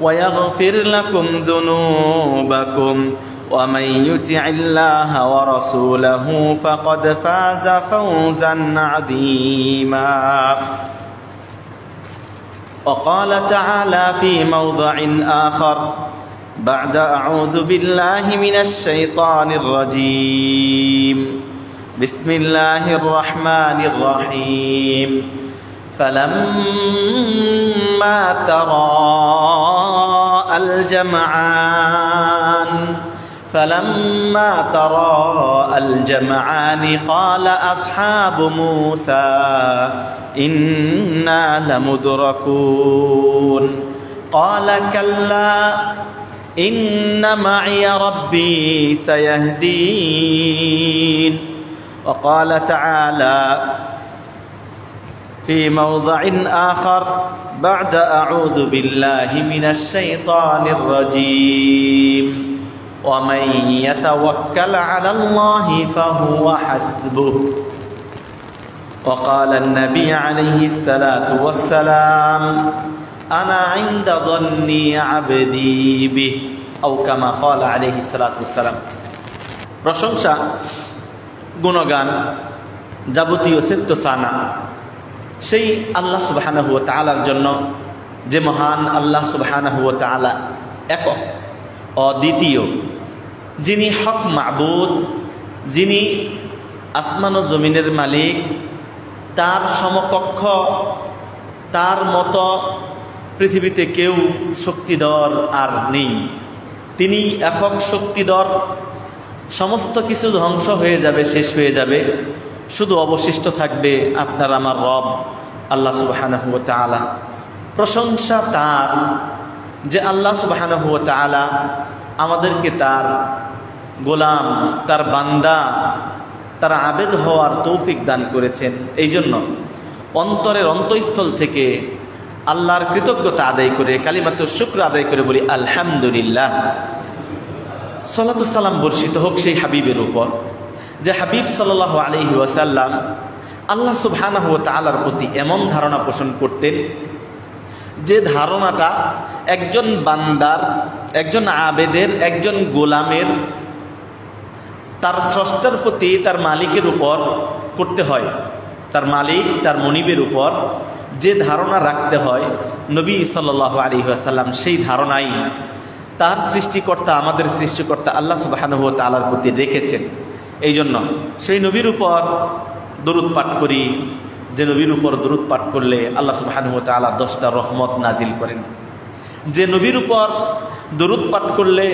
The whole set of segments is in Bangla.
ويغفر لكم ذنوبكم ومن يطع الله ورسوله فقد فاز فوزا عظيما. وقال تعالى في موضع آخر بعد أعوذ بالله من الشيطان الرجيم بسم الله الرحمن الرحيم فلما تراءى الجمعان قال أصحاب موسى إنا لمدركون قال كلا إن معي ربي سيهدين. وقال تعالى في موضع آخر بعد أعوذ بالله من الشيطان الرجيم ومن يتوكل على الله فهو حسبه. وقال النبي عليه الصلاة والسلام أنا عند ظني عبدي به أو كما قال عليه الصلاة والسلام. প্রশংসা গুণগান যাবতীয় সিফতসানা সেই আল্লাহ সুবহানাহু ওয়া তাআলার জন্য, যে মহান আল্লাহ সুবহানাহু ওয়া তাআলা একক অদ্বিতীয়, যিনি হক মাবুদ, যিনি আসমান ও জমিনের মালিক, তার সমকক্ষ, তার মতো পৃথিবীতে কেউ শক্তিধর আর নেই। তিনি একক শক্তিধর। সমস্ত কিছু ধ্বংস হয়ে যাবে, শেষ হয়ে যাবে, শুধু অবশিষ্ট থাকবে আপনার আমার রব আল্লাহ সুবহানাহু ওয়া তাআলা। প্রশংসা তার, যে আল্লাহ সুবহানাহু ওয়া তাআলা আমাদেরকে তার গোলাম, তার বান্দা, তার আবেদ হওয়ার তৌফিক দান করেছেন। এই জন্য অন্তরের অন্তঃস্থল থেকে আল্লাহর কৃতজ্ঞতা আদায় করে, কালিমাতুশ শুকর আদায় করে বলি আলহামদুলিল্লাহ। সালাতু সালাম বর্ষিত হোক সেই হাবিবের উপর, যে হাবিব সাল্লাল্লাহু আলাইহি ওয়াসাল্লাম আল্লাহ সুবহানাহু ওয়া তাআলার প্রতি এমন ধারণা পোষণ করতেন, যে ধারণাটা একজন বান্দার, একজন আবেদের, একজন গোলামের তার স্রষ্টার প্রতি, তার মালিকের উপর করতে হয়। তার মালিক, তার মনিবের উপর যে ধারণা রাখতে হয়, নবী সাল্লাল্লাহু আলাইহি ওয়াসাল্লাম সেই ধারণাই তার সৃষ্টিকর্তা, আমাদের সৃষ্টিকর্তা আল্লাহ সুবহানাহু ওয়া তাআলার প্রতি রেখেছেন। এই জন্য সেই নবীর উপর দরুদ পাঠ করি, যে নবীর উপর দরুদ পাঠ করলে আল্লাহ সুবহানাহু ওয়া তাআলা 10টা রহমত নাজিল করেন। যে নবীর উপর দরুদ পাঠ করলে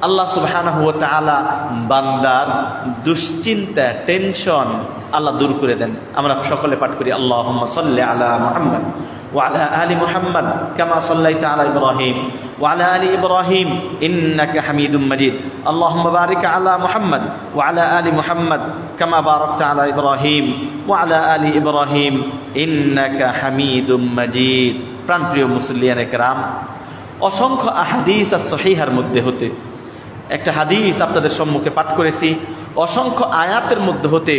আল্লাহ সুবহানাহু ওয়া তাআলা বান্দার দুশ্চিন্তা, টেনশন আল্লাহ দূর করে দেন। আমরা সকলে পাঠ করি আল্লাহুম্মা সাল্লি আলা মুহাম্মদ ওয়া আলা আলি মুহাম্মদ কামা সাল্লাইতা আলা ইব্রাহিম ওয়া আলা আলি ইব্রাহিম ইন্নাকা হামিদুম মাজিদ। আল্লাহুম্মা বারিক আলা মুহাম্মদ ওয়া আলা আলি মুহাম্মদ কামা বারাকতা আলা ইব্রাহিম ওয়া আলা আলি ইব্রাহিম ইন্নাকা হামিদুম মাজিদ। প্রাণপ্রিয় মুসল্লিয়ানে কেরাম, অসংখ্য আহাদিস আর সহিহার মধ্যে হতে একটা হাদিস আপনাদের সম্মুখে পাঠ করেছি। অসংখ্য আয়াতের মধ্যে হতে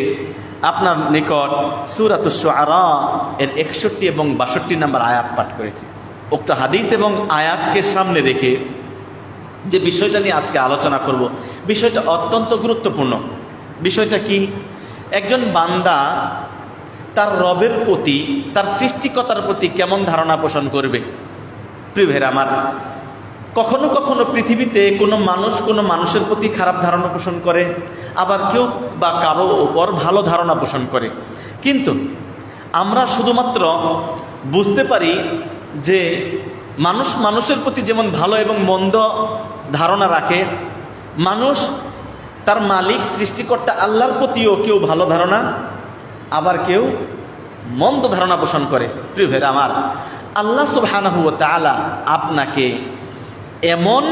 আপনার নিকট সূরাতুশ শুআরা এর 61 এবং 62 নম্বর আয়াত পাঠ করেছি। উক্ত হাদিস এবং আয়াতকে সামনে রেখে যে বিষয়টা নিয়ে আজকে আলোচনা করব, বিষয়টা অত্যন্ত গুরুত্বপূর্ণ। বিষয়টা কি? একজন বান্দা তার রবের প্রতি, তার সৃষ্টিকর্তার প্রতি কেমন ধারণা পোষণ করবে। প্রিয় ভাইরা আমার, কখনো কখনো পৃথিবীতে কোনো মানুষের প্রতি খারাপ ধারণা পোষণ করে, আবার কেউ বা কারো উপর ভালো ধারণা পোষণ করে। কিন্তু আমরা শুধুমাত্র বুঝতে পারি যে মানুষের প্রতি যেমন ভালো এবং মন্দ ধারণা রাখে, মানুষ তার মালিক সৃষ্টিকর্তা আল্লাহর প্রতিও কেউ ভালো ধারণা, আবার কেউ মন্দ ধারণা পোষণ করে। প্রিয় ভাইরা আমার, আল্লাহ সুবহানাহু ওয়া তাআলা আপনাকে এমন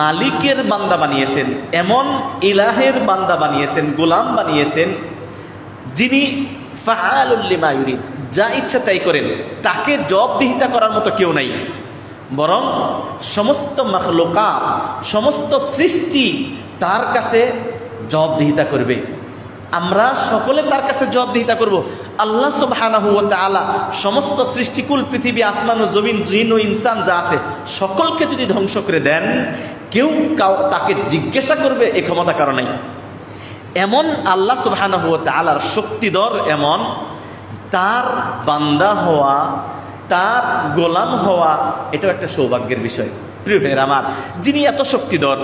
মালিকের বান্দা বানিয়েছেন, এমন ইলাহের বান্দা বানিয়েছেন, গোলাম বানিয়েছেন, যিনি ফাআলুল লিমা ইউরিদ, যা ইচ্ছা তাই করেন। তাকে জবাবদিহিতা করার মতো কেউ নাই, বরং সমস্ত মাখলুকাত, সমস্ত সৃষ্টি তার কাছে জবাবদিহিতা করবে। আমরা সকলে তার কাছে জবাবদিহিতা করব। আল্লাহ সুবহানাহু ওয়া তাআলা সমস্ত সৃষ্টিকুল পৃথিবী, আসমান ও জমিন, জিন ও ইনসান যা আছে সকলকে যদি ধ্বংস করে দেন, কেউ তাকে জিজ্ঞাসা করবে এই ক্ষমতা কারো নাই। এমন আল্লাহ সুবহানাহু ওয়া তাআলার শক্তিধর, এমন তার বান্দা হওয়া, তার গোলাম হওয়া, এটাও একটা সৌভাগ্যের বিষয়। প্রিয় ভাইয়েরা আমার, যিনি এত শক্তিধর,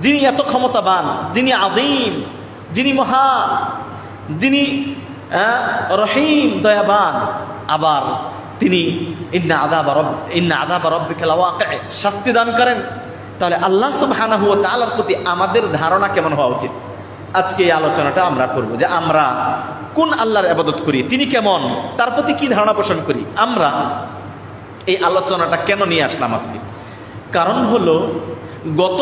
যিনি এত ক্ষমতাবান, যিনি আযীম, যিনি মহান, যিনি রহিম, দয়াবান, আবার তিনি ইন্না আযাবা রাব্বিকা লাওয়াকি' শাস্তি দান করেন, তাহলে আল্লাহ সুবহানাহু ওয়া তাআলার প্রতি আমাদের ধারণা কেমন হওয়া উচিত? আজকে এই আলোচনাটা আমরা করব যে আমরা কোন আল্লাহর ইবাদত করি, তিনি কেমন, তার প্রতি কি ধারণা পোষণ করি। আমরা এই আলোচনাটা কেন নিয়ে আসলাম আজকে? কারণ হলো গত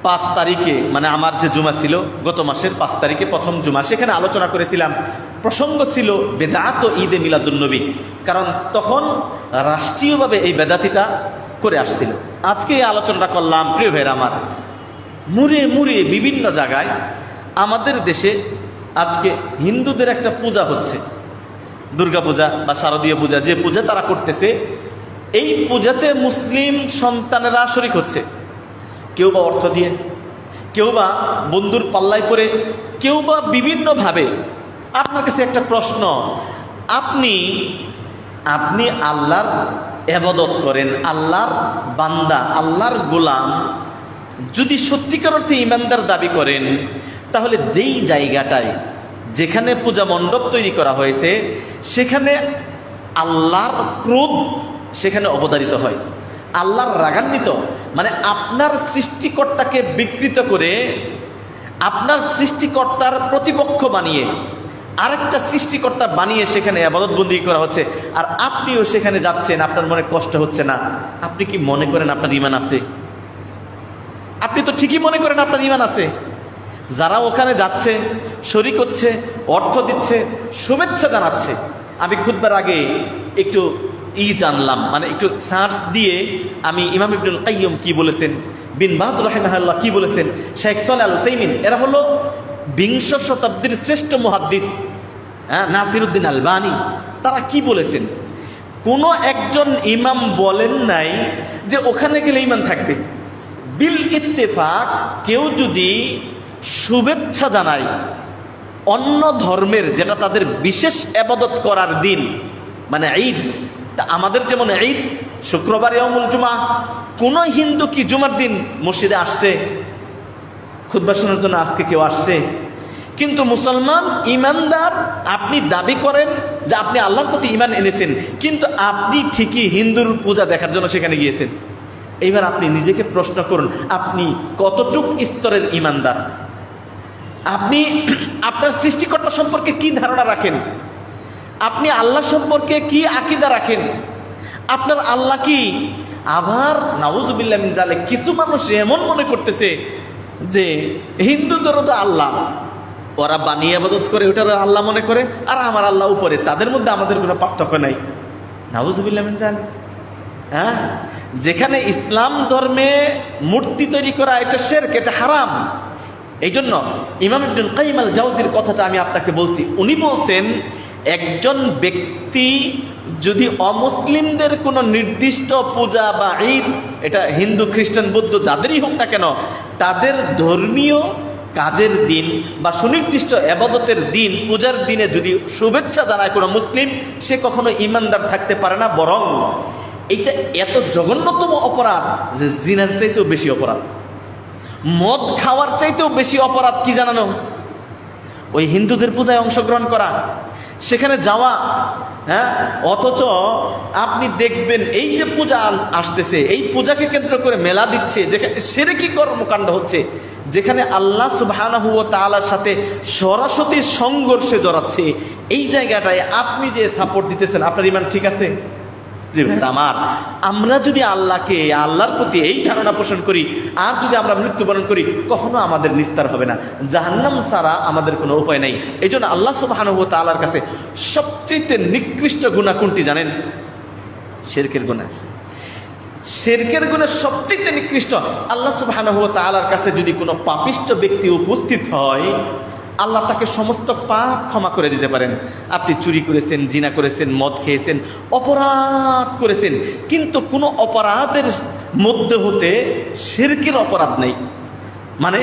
5 তারিখে, মানে আমার যে জুমা ছিল গত মাসের 5 তারিখে প্রথম জুমা, সেখানে আলোচনা করেছিলাম, প্রসঙ্গ ছিল বেদাত ও ঈদে মিলাদুন্নবী, কারণ তখন রাষ্ট্রীয়ভাবে এই বেদাতিটা করে আসছিল। আজকে এই আলোচনাটা করলাম প্রিয় ভাইয়েরা আমার, মুড়ে মুড়ে বিভিন্ন জায়গায় আমাদের দেশে আজকে হিন্দুদের একটা পূজা হচ্ছে, দুর্গা পূজা বা শারদীয় পূজা, যে পূজা তারা করতেছে, এই পূজাতে মুসলিম সন্তানেরা শরীক হচ্ছে। কেউ বা অর্থ দিয়ে, কেউ বা বন্ধুর পাল্লায় পড়ে, কেউ বা বিভিন্নভাবে। আপনার কাছে একটা প্রশ্ন, আপনি আল্লাহর ইবাদত করেন, আল্লাহর বান্দা, আল্লাহর গোলাম যদি সত্যিকার অর্থে ঈমানদার দাবি করেন, তাহলে যেই জায়গাটায়, যেখানে পূজা মণ্ডপ তৈরি করা হয়েছে, সেখানে আল্লাহর ক্রোধ সেখানে অবধারিত হয়, আল্লাহর রাগান্বিত, মানে আপনার সৃষ্টিকর্তাকে বিকৃত করে, আপনার সৃষ্টিকর্তার প্রতিপক্ষ বানিয়ে, আরেকটা সৃষ্টিকর্তা বানিয়ে সেখানে ইবাদত বন্দি করা হচ্ছে, আর আপনিও সেখানে যাচ্ছেন, আপনার মনে কষ্ট হচ্ছে না? আপনি কি মনে করেন আপনার ঈমান আছে? আপনি তো ঠিকই মনে করেন আপনার ঈমান আছে। যারা ওখানে যাচ্ছে, শরীক হচ্ছে, অর্থ দিচ্ছে, শুভেচ্ছা জানাচ্ছে। আমি খুতবার আগে একটু জানলাম, মানে একটু সার্চ দিয়ে আমি ইমাম ইবনুল কাইয়্যিম কি বলেছেন, বিন বাজ রাহিমাহুল্লাহ কি বলেছেন, শেখ সালেহ আল উসাইমিন, এরা হলো 20 শতাব্দীর শ্রেষ্ঠ মুহাদ্দিস, নাসিরউদ্দিন আলবানী, তারা কি বলেছেন? কোনো একজন ইমাম বলেন নাই যে ওখানে গেলে ঈমান থাকবে। বিল ইত্তেফাক কেউ যদি শুভেচ্ছা জানায় অন্য ধর্মের, যেটা তাদের বিশেষ ইবাদত করার দিন, মানে ঈদ, তা আমাদের যেমন ঈদ শুক্রবার ইয়াউমুল জুমা, কোন হিন্দু কি জুমার দিন মসজিদে আসছে খুতবা শোনার জন্য? আজকে কেউ আসছে? কিন্তু মুসলমান ঈমানদার, আপনি দাবি করেন যে আপনি আল্লাহর প্রতি ঈমান এনেছেন, কিন্তু আপনি ঠিকই হিন্দুর পূজা দেখার জন্য সেখানে গিয়েছেন। এইবার আপনি নিজেকে প্রশ্ন করুন, আপনি কতটুক স্তরের ঈমানদার? আপনি আপনার সৃষ্টিকর্তা সম্পর্কে কি ধারণা রাখেন? আপনি আল্লাহ সম্পর্কে কি আকীদা রাখেন? আপনার আল্লাহ কি? আবার নাউযুবিল্লাহ মিন যালিক, কিছু মানুষ এমন মনে করতেছে যে হিন্দুদেরও তো আল্লাহ, ওরা বানিয়ে ইবাদত করে, ওটার আল্লাহ মনে করে, আর আমার আল্লাহ উপরে, তাদের মধ্যে আমাদের কোনো পার্থক্য নাই। নাউযুবিল্লাহ মিন যালিক। হ্যাঁ, যেখানে ইসলাম ধর্মে মূর্তি তৈরি করা এটা শিরক, এটা হারাম। এই জন্য ইমাম ইবনুল কাইয়্যিম আল জাওজির কথাটা আমি আপনাকে বলছি। উনি বলছেন, একজন ব্যক্তি যদি অমুসলিমদের কোনো নির্দিষ্ট পূজা বা ঈদ, এটা হিন্দু, খ্রিস্টান, বৌদ্ধ যাদেরই হোক না কেন, তাদের ধর্মীয় কাজের দিন বা সুনির্দিষ্ট ইবাদতের দিন, পূজার দিনে যদি শুভেচ্ছা জানায় কোনো মুসলিম, সে কখনো ঈমানদার থাকতে পারে না। বরং এইটা এত জঘন্যতম অপরাধ যে জিনার চাইতেও বেশি অপরাধ, মদ খাওয়ার চাইতেও বেশি অপরাধ কি জানানো? ওই হিন্দুদের পূজায় অংশগ্রহণ করা, সেখানে যাওয়া। হ্যাঁ, অথচ আপনি দেখবেন এই যে পূজা আসতেছে, এই পূজাকে কেন্দ্র করে মেলা দিচ্ছে, যেখানে শিরকি কর্মকাণ্ড হচ্ছে, যেখানে আল্লাহ সুবহানাহু ওয়া তাআলার সাথে সরাসরি সংঘর্ষে জড়াচ্ছে, এই জায়গাটায় আপনি যে সাপোর্ট দিতেছেন, আপনার ঈমান ঠিক আছে? আমার, আমরা যদি আল্লাহকে, আল্লাহর প্রতি এই ধারণা পোষণ করি, আর যদি আমরা মৃত্যুবরণ করি, কখনো আমাদের নিস্তার হবে না, জাহান্নাম ছাড়া আমাদের কোনো উপায় নাই। এই জন্য আল্লাহ সুবহানাহু ওয়া তাআলার কাছে সবচেয়ে নিকৃষ্ট গুনাহ কোনটি জানেন? শিরকের গুনাহ। শিরকের গুণে সবচেয়ে নিকৃষ্ট। আল্লাহ সুবহানাহু ওয়া তাআলার কাছে যদি কোনো পাপিষ্ট ব্যক্তি উপস্থিত হয়, আল্লাহ তাকে সমস্ত পাপ ক্ষমা করে দিতে পারেন। আপনি চুরি করেছেন, জিনা করেছেন, মদ খেয়েছেন, অপরাধ করেছেন, কিন্তু কোনো অপরাধের মধ্যে হতে শিরকের অপরাধ নেই, মানে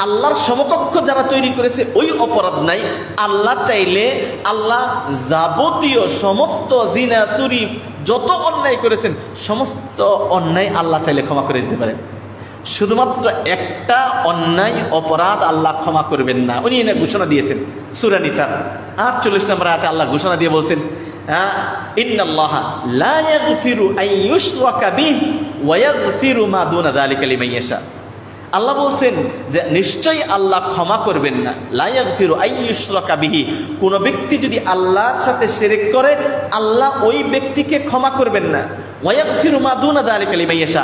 আল্লাহর সমকক্ষ যারা তৈরি করেছে ওই অপরাধ নাই। আল্লাহ চাইলে আল্লাহ যাবতীয় সমস্ত জিনা, চুরি, যত অন্যায় করেছেন সমস্ত অন্যায় আল্লাহ চাইলে ক্ষমা করে দিতে পারেন। শুধুমাত্র একটা অন্যায় অপরাধ আল্লাহ ক্ষমা করবেন না, উনি এনে ঘোষণা দিয়েছেন সূরা নিসার 48 নম্বর আয়াতে আল্লাহ ঘোষণা দিয়ে বলছেন, ইন্নাল্লাহা লা ইয়াগফিরু আন ইউশরাকা বিহি ওয়া ইয়াগফিরু মা দুনা যালিকা লিমান ইয়াশা। আল্লাহ বলছেন যে নিশ্চয়ই আল্লাহ ক্ষমা করবেন না, লা ইয়াগফিরু আন ইউশরাকা বিহি, কোন ব্যক্তি যদি আল্লাহর সাথে শিরক করে আল্লাহ ওই ব্যক্তিকে ক্ষমা করবেন না। ওয়া ইয়াগফিরু মা দুনা যালিকা লিমান ইয়াশা,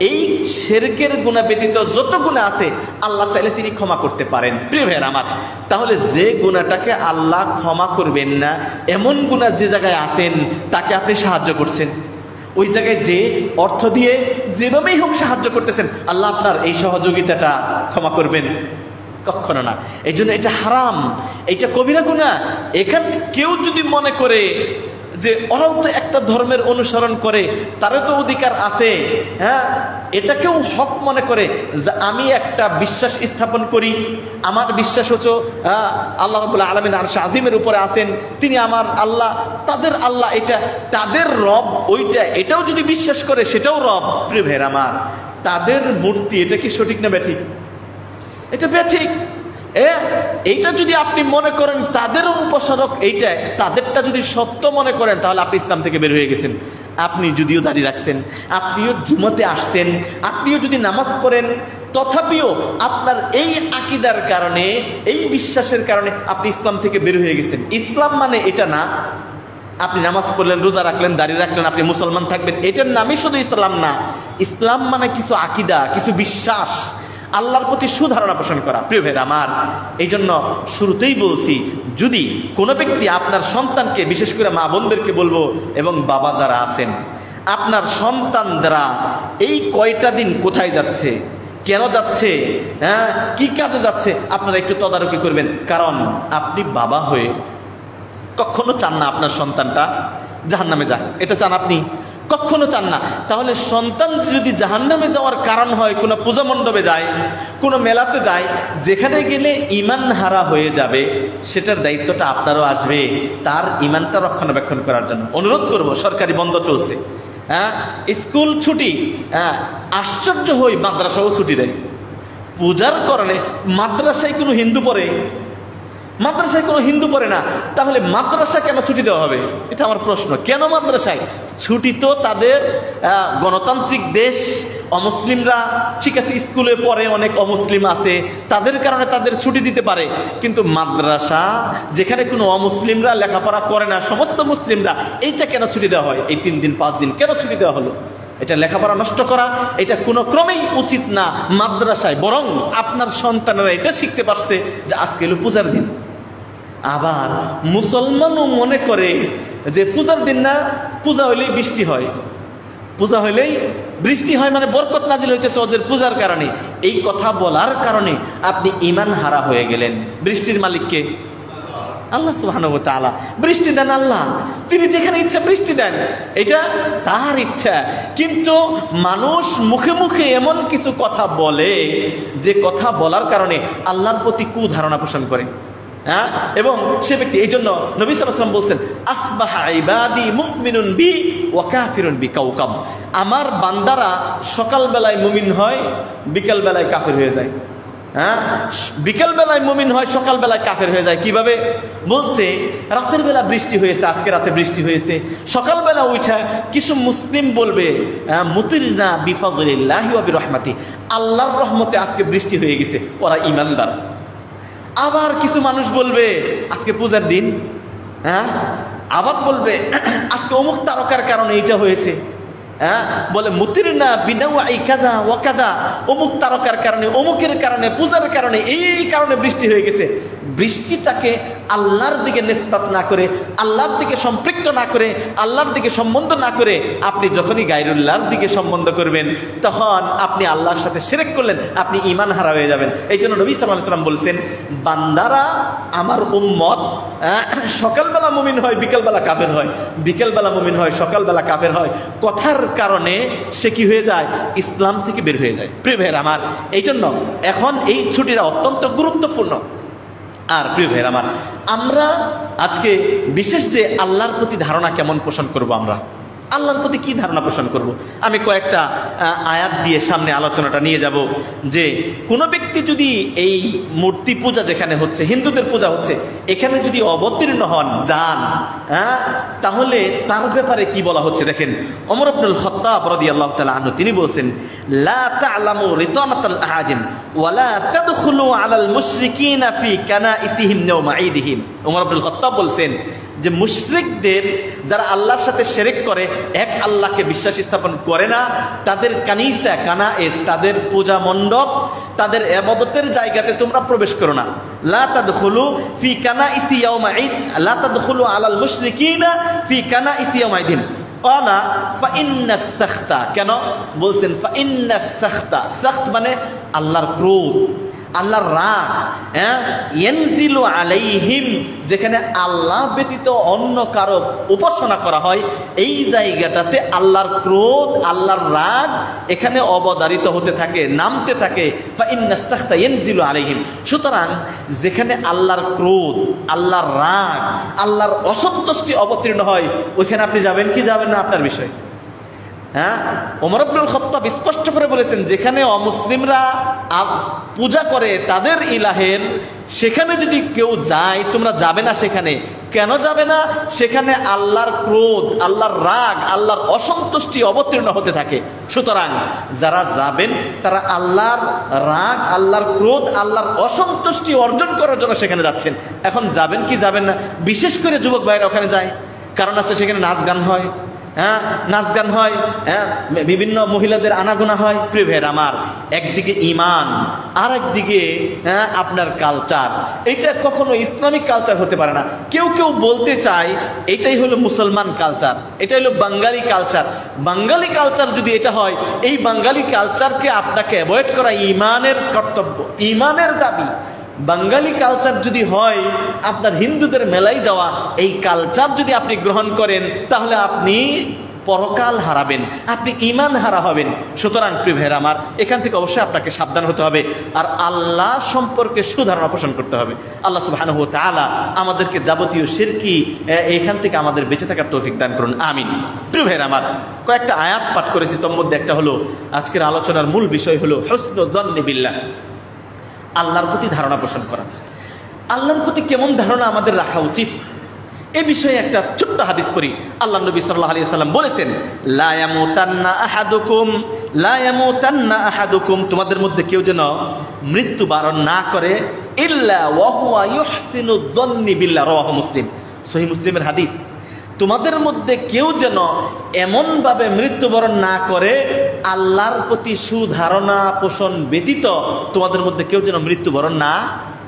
এই শিরকের গুনাহ ব্যতীত যত গুনাহ আছে আল্লাহ চাইলে তিনি ক্ষমা করতে পারেন। প্রিয় ভাইরা আমার, তাহলে যে গুনাহটাকে আল্লাহ ক্ষমা করবেন না এমন গুনাহ যে জায়গায় আছেন তাকে আপনি সাহায্য করছেন, ওই জায়গায় যে অর্থ দিয়ে যেভাবেই হোক সাহায্য করতেছেন, আল্লাহ আপনার এই সহযোগিতাটা ক্ষমা করবেন? কখনো না। এই জন্য এটা হারাম, এটা কবিরা গুনাহ। এখান কেউ যদি মনে করে যে ওরাও তো একটা ধর্মের অনুসরণ করে, তারও তো অধিকার আছে, হ্যাঁ, এটাকেও হক মনে করে যে আমি একটা বিশ্বাস স্থাপন করি, আমার বিশ্বাস হচ্ছে আল্লাহ রাব্বুল আলামিন আরশ আজিমের উপরে আছেন, তিনি আমার আল্লাহ, তাদের আল্লাহ এটা, তাদের রব ওইটা, এটাও যদি বিশ্বাস করে সেটাও রব। প্রিয় ভাইরা আমার, তাদের মূর্তি, এটা কি সঠিক না ব্যাঠিক? এটা ব্যাঠিক। এইটা যদি আপনি মনে করেন তাদেরও উপাসক এইটা, তাদেরটা যদি সত্য মনে করেন, তাহলে আপনি ইসলাম থেকে বের হয়ে গেছেন। আপনি যদিও দাঁড়িয়ে রাখছেন, আপনিও জুমাতে আসছেন, আপনিও যদি নামাজ পড়েন, তথাপিও আপনার এই আকীদার কারণে, এই বিশ্বাসের কারণে আপনি ইসলাম থেকে বের হয়ে গেছেন। ইসলাম মানে এটা না আপনি নামাজ পড়লেন, রোজা রাখলেন, দাঁড়িয়ে রাখলেন, আপনি মুসলমান থাকবেন, এটার নামই শুধু ইসলাম না। ইসলাম মানে কিছু আকীদা, কিছু বিশ্বাস, আল্লাহর প্রতি সুধারণা পোষণ করা। প্রিয় ভাইরা আমার, এই জন্য শুরুতেই বলছি, যদি কোনো ব্যক্তি আপনার সন্তানকে, বিশেষ করে মা বোনদেরকে বলবো এবং বাবা যারা আছেন, আপনার সন্তানরা এই কয়টা দিন কোথায় যাচ্ছে, কেন যাচ্ছে, হ্যাঁ, কি কাজে যাচ্ছে, আপনারা একটু তদারকি করবেন। কারণ আপনি বাবা হয়ে কখনো চান না আপনার সন্তানটা জাহান্নামে যাক, এটা চান আপনি? কখনো চান না। তাহলে সন্তান যদি জাহান্নামে যাওয়ার কারণ হয়, কোনো পূজা মণ্ডপে যায়, কোনো মেলাতে যায়, যেখানে গেলে ঈমান হারা হয়ে যাবে, সেটার দায়িত্বটা আপনারও আসবে তার ঈমানটা রক্ষণাবেক্ষণ করার জন্য। অনুরোধ করব, সরকারি বন্ধ চলছে, হ্যাঁ, স্কুল ছুটি, হ্যাঁ, আশ্চর্য হই মাদ্রাসাও ছুটি দেয় পূজার কারণে। মাদ্রাসায় কোনো হিন্দু পড়ে? মাদ্রাসায় কোনো হিন্দু পড়ে না, তাহলে মাদ্রাসা কেন ছুটি দেওয়া হবে? এটা আমার প্রশ্ন। কেন মাদ্রাসায় ছুটি? তো তাদের গণতান্ত্রিক দেশ, অমুসলিমরা ঠিক আছে, স্কুলে পড়ে অনেক অমুসলিম আছে, তাদের কারণে তাদের ছুটি দিতে পারে, কিন্তু মাদ্রাসা যেখানে কোনো অমুসলিমরা লেখাপড়া করে না, সমস্ত মুসলিমরা, এইটা কেন ছুটি দেওয়া হয়? এই 3 দিন 5 দিন কেন ছুটি দেওয়া হলো? এটা লেখাপড়া নষ্ট করা, এটা কোনো ক্রমেই উচিত না মাদ্রাসায়। বরং আপনার সন্তানেরা এটা শিখতে পারছে যে আজকে হলো পূজার দিন। আবার মুসলমানও মনে করে যে পূজার দিন না, পূজা হইলেই বৃষ্টি হয়, পূজা হইলেই বৃষ্টি হয়, মানে বরকত নাজিল হইতেছে ওদের পূজার কারণে। এই কথা বলার কারণে আপনি ঈমান হারা হয়ে গেলেন। বৃষ্টির মালিককে আল্লাহ সুবহানাহু ওয়া তাআলা, বৃষ্টি দেন আল্লাহ, তিনি যেখানে ইচ্ছা বৃষ্টি দেন, এটা তার ইচ্ছা। কিন্তু মানুষ মুখে মুখে এমন কিছু কথা বলে যে কথা বলার কারণে আল্লাহর প্রতি কুধারণা পোষণ করে, হ্যাঁ, এবং সে ব্যক্তি, এই জন্য নবী সাল্লাল্লাহু আলাইহি ওয়াসাল্লাম বলছেন, আসবাহা ইবাদি মুমিনুন বি ওয়া কাফিরুন বি কাওকাব, আমার বান্দারা সকালবেলায় মুমিন হয়, বিকাল বেলায় কাফের হয়ে যায়। হ্যাঁ, বিকাল বেলায় মুমিন হয়, সকাল বেলায় কাফের হয়ে যায়। কিভাবে? বলছে, রাতের বেলা বৃষ্টি হয়েছে, আজকে রাতে বৃষ্টি হয়েছে, সকালবেলা উঠা কিছু মুসলিম বলবে মুতিরনা বিফাদলিল্লাহি ওয়া বিরহমাতি, আল্লাহর রহমতে আজকে বৃষ্টি হয়ে গেছে, ওরা ঈমানদার। আবার কিছু মানুষ বলবে আজকে পূজার দিন, হ্যাঁ, আবার বলবে আজকে অমুক তারকার কারণে এটা হয়েছে, হ্যাঁ, বলে মুতিরনা বিনাওয়াই কাযা ওয়া কাযা, অমুক তারকার কারণে, অমুকের কারণে, পূজার কারণে, এই কারণে বৃষ্টি হয়ে গেছে। বৃষ্টিটাকে আল্লাহর দিকে নিসবত না করে, আল্লাহর দিকে সম্পৃক্ত না করে, আল্লাহর দিকে সম্বন্ধ না করে আপনি যখনই গায়রুল্লাহর দিকে সম্বন্ধ করবেন তখন আপনি আল্লাহর সাথে শিরক করলেন, আপনি ঈমান হারা হয়ে যাবেন। এই জন্য নবী সাল্লাল্লাহু আলাইহি ওয়াসাল্লাম বলছেন, বান্দারা আমার উম্মত সকালবেলা মুমিন হয়, বিকেলবেলা কাফের হয়, বিকেলবেলা মুমিন হয়, সকালবেলা কাফের হয়। কথার কারণে সে কি হয়ে যায়? ইসলাম থেকে বের হয়ে যায়। প্রিয় ভাইয়ের আমার, এই জন্য এখন এই ছুটিটা অত্যন্ত গুরুত্বপূর্ণ। আর প্রিয় ভাইয়ের আমার, আমরা আজকে বিশেষ যে আল্লাহর প্রতি ধারণা কেমন পোষণ করব, আমরা আল্লাহর প্রতি কি ধারণা পোষণ করব, আমি কয়েকটা আয়াত দিয়ে সামনে আলোচনাটা নিয়ে যাব। যে কোনো ব্যক্তি যদি এই মূর্তি পূজা যেখানে হচ্ছে, হিন্দুদের পূজা হচ্ছে, এখানে যদি অবতীর্ণ হন, যান, তাহলে তার ব্যাপারে কি বলা হচ্ছে দেখেন। ওমর ইবনুল খাত্তাব রাদিয়াল্লাহু তাআলা আনহু তিনি বলছেন, লা তা'লামু রিতানাতাল আহাজিম ওয়া লা তাদখুলু আলাল মুশরিকিনা ফি কানাইসিহিম ওয়া মাঈদিহিম। ওমর ইবনুল খাত্তাব বলছেন যে মুশরিকদের, যারা আল্লাহর সাথে শিরক করে, এক আল্লাহকে বিশ্বাস স্থাপন করে না, তাদের কানিসা, কানাইস, তাদের পূজা মণ্ডপ, তাদের ইবাদতের জায়গাতে তোমরা প্রবেশ করো না। লা তাদখুলু ফি কানাইসি ইয়াউমা ঈদ, লা তাদখুলু আলাল মুশরিকিনা ফি কানাইসি ইয়াউমা ঈদ। ক্বালা ফা ইন্নাস সাখতা, কেন বলছেন ফা ইন্নাস সাখতা? সাখত মানে আল্লাহর ক্রোধ, আল্লাহর রাগ, ইয়ানজিলু আলাইহিম, যেখানে আল্লাহ ব্যতীত অন্য কারো উপাসনা করা হয়, এই জায়গাটাতে আল্লাহর ক্রোধ, আল্লাহর রাগ এখানে অবধারিত হতে থাকে, নামতে থাকে। ফা ইন্নাস সাখতা ইয়ানজিলু আলাইহিম। সুতরাং যেখানে আল্লাহর ক্রোধ, আল্লাহর রাগ, আল্লাহর অসন্তুষ্টি অবতীর্ণ হয়, ওইখানে আপনি যাবেন কি যাবেন না আপনার বিষয়। ওমর ইবনুল খাত্তাব স্পষ্ট করে বলেছেন, যেখানে অমুসলিমরা পূজা করে তাদের ইলাহের, সেখানে যদি কেউ যায় তোমরা যাবে না। সেখানে কেন যাবে না? সেখানে আল্লাহর ক্রোধ, আল্লাহর রাগ, আল্লাহর অসন্তুষ্টি অবতীর্ণ হতে থাকে। সুতরাং যারা যাবেন তারা আল্লাহর রাগ, আল্লাহর ক্রোধ, আল্লাহর অসন্তুষ্টি অর্জন করার জন্য সেখানে যাচ্ছেন। এখন যাবেন কি যাবেন না? বিশেষ করে যুবক ভাইরা ওখানে যায়, কারণ আছে সেখানে নাচ গান হয়, নাচ গান হয়, বিভিন্ন মহিলাদের আনাগোনা হয়। প্রিয় ভাইয়ের আমার, একদিকে ইমান আর একদিকে আপনার কালচার, এটা কখনো ইসলামিক কালচার হতে পারে না। কেউ কেউ বলতে চায় এটাই হলো মুসলমান কালচার, এটা হলো বাঙালি কালচার। বাঙালি কালচার যদি এটা হয়, এই বাঙালি কালচারকে আপনাকে অ্যাভয়েড করা ইমানের কর্তব্য, ইমানের দাবি। বাঙালি কালচার যদি হয় আপনার হিন্দুদের মেলায় যাওয়া, এই কালচার যদি আপনি গ্রহণ করেন তাহলে আপনি পরকাল হারাবেন, আপনি ঈমান হারা হবেন। সুতরাং প্রিয় ভাইয়েরা আমার, এখান থেকে অবশ্যই আপনাকে সাবধান হতে হবে আর আল্লাহ সম্পর্কে সুধারণা পোষণ করতে হবে। আল্লাহ সুবহানাহু ওয়া তাআলা আমাদেরকে যাবতীয় শিরকি এখান থেকে আমাদের বেঁচে থাকার তৌফিক দান করুন, আমিন। প্রিয় ভাইয়েরা আমার, কয়েকটা আয়াত পাঠ করেছি, তোর মধ্যে একটা হলো আজকের আলোচনার মূল বিষয় হলো হুসনুল যান্নি বিল্লাহ, আল্লাহর প্রতি ধারণা পোষণ করা। আল্লাহর প্রতি কেমন ধারণা আমাদের রাখা উচিত, এ বিষয়ে একটা ছোট্ট হাদিস পড়ি। আল্লাহ নবী সাল্লাল্লাহু আলাইহি ওয়াসাল্লাম বলেছেন, লা ইয়ামুতান্না আহাদুকুম, লা ইয়ামুতান্না আহাদুকুম, তোমাদের মধ্যে কেউ যেন মৃত্যুবরণ না করে, ইল্লা ওয়া হুয়া ইউহসিনু যান্নি বিল্লাহ, রাওয়াহু মুসলিম, সহিহ মুসলিমের হাদিস। তোমাদের মধ্যে কেউ যেন এমনভাবে মৃত্যুবরণ না করে, আল্লাহর প্রতি সুধারণা পোষণ ব্যতীত তোমাদের মধ্যে কেউ যেন মৃত্যুবরণ না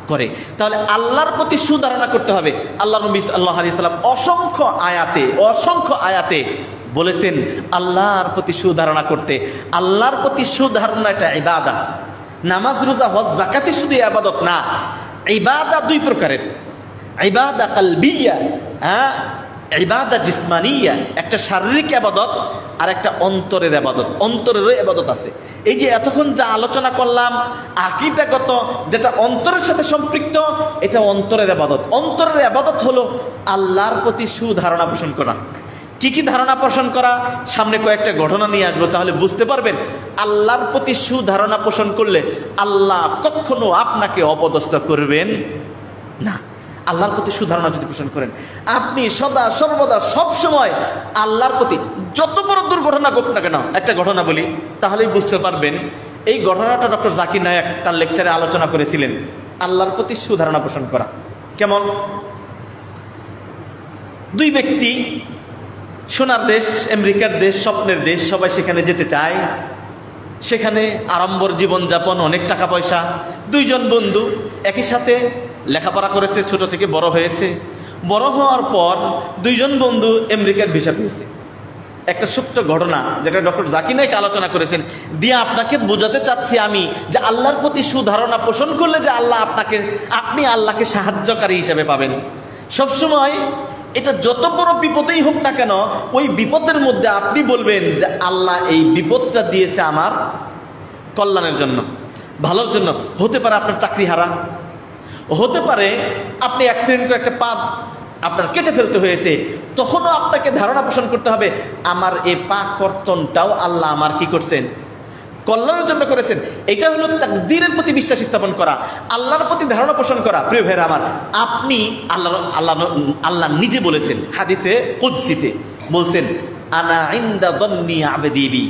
করে। তাহলে আল্লাহর প্রতি সুধারণা করতে হবে। আল্লাহ নবী সাল্লাল্লাহু আলাইহি ওয়াসাল্লাম অসংখ্য আয়াতে বলেছেন আল্লাহর প্রতি সুধারণা করতে। আল্লাহর প্রতি সুধারণা এটা ইবাদত। নামাজ, রোজা, হজ, যাকাতই শুধু ইবাদত না, ইবাদত দুই প্রকারের, ইবাদত কলবিয়া, ইবাদত জিসমানিয়া, একটা শারীরিক ইবাদত আর একটা অন্তরের ইবাদত। অন্তরেরও ইবাদত আছে। এই যে এতক্ষণ যা আলোচনা করলাম আকীদাগত, যেটা অন্তরের সাথে সম্পৃক্ত, এটা অন্তরের ইবাদত। অন্তরের ইবাদত হলো আল্লাহর প্রতি সুধারণা পোষণ করা। কি কি ধারণা পোষণ করা, সামনে কয়েকটা ঘটনা নিয়ে আসবো, তাহলে বুঝতে পারবেন আল্লাহর প্রতি সুধারণা পোষণ করলে আল্লাহ কখনো আপনাকে অপদস্থ করবেন না। আল্লাহর প্রতি সুধারণা যদি পোষণ করেন, আপনি সদা সর্বদা সব সময় আল্লাহর প্রতি, যত বড় দুর্ঘটনা ঘটুক না কেন, একটা ঘটনা বলি তাহলেই বুঝতে পারবেন। এই ঘটনাটা ডক্টর জাকির নায়েক তার লেকচারে আলোচনা করেছিলেন, আল্লাহর প্রতি সুধারণা পোষণ করা কেমন। দুই ব্যক্তি, সোনার দেশ, আমেরিকার দেশ, স্বপ্নের দেশ, সবাই সেখানে যেতে চায়। সেখানে আড়ম্বর জীবনযাপন, অনেক টাকা পয়সা। দুইজন বন্ধু একই সাথে লেখাপড়া করেছে, ছোট থেকে বড় হয়েছে। বড় হওয়ার পর দুইজন বন্ধু আমেরিকার ভিসা পেয়েছে। একটা ছোট্ট ঘটনা যেটা ডক্টর জাকির নায়েক আলোচনা করেছেন দিয়ে আপনাকে বোঝাতে চাচ্ছি আমি যে আল্লাহর প্রতি সুধারণা পোষণ করলে যে আপনি আল্লাহকে সাহায্যকারী হিসেবে পাবেন। সবসময় এটা যত বড় বিপদেই হোক না কেন, ওই বিপদের মধ্যে আপনি বলবেন যে আল্লাহ এই বিপদটা দিয়েছে আমার কল্যাণের জন্য, ভালোর জন্য। হতে পারে আপনার চাকরি হারা, হতে পারে আপনি অ্যাক্সিডেন্ট করে একটা পা আপনার কেটে ফেলতে হয়েছে, তখনও আপনাকে ধারণা পোষণ করতে হবে আমার এই পা কর্তনটাও আল্লাহ আমার কি করছেন, কল্যাণের জন্য করেছেন। এটা হলো তাকদীরের প্রতি বিশ্বাস স্থাপন করা, আল্লাহর প্রতি ধারণা পোষণ করা। প্রিয় ভাইরা আমার, আপনি আল্লাহ নিজে বলেছেন হাদিসে কুদসিতে, বলছেন আনা ইনদা যান্নি আবদি বি,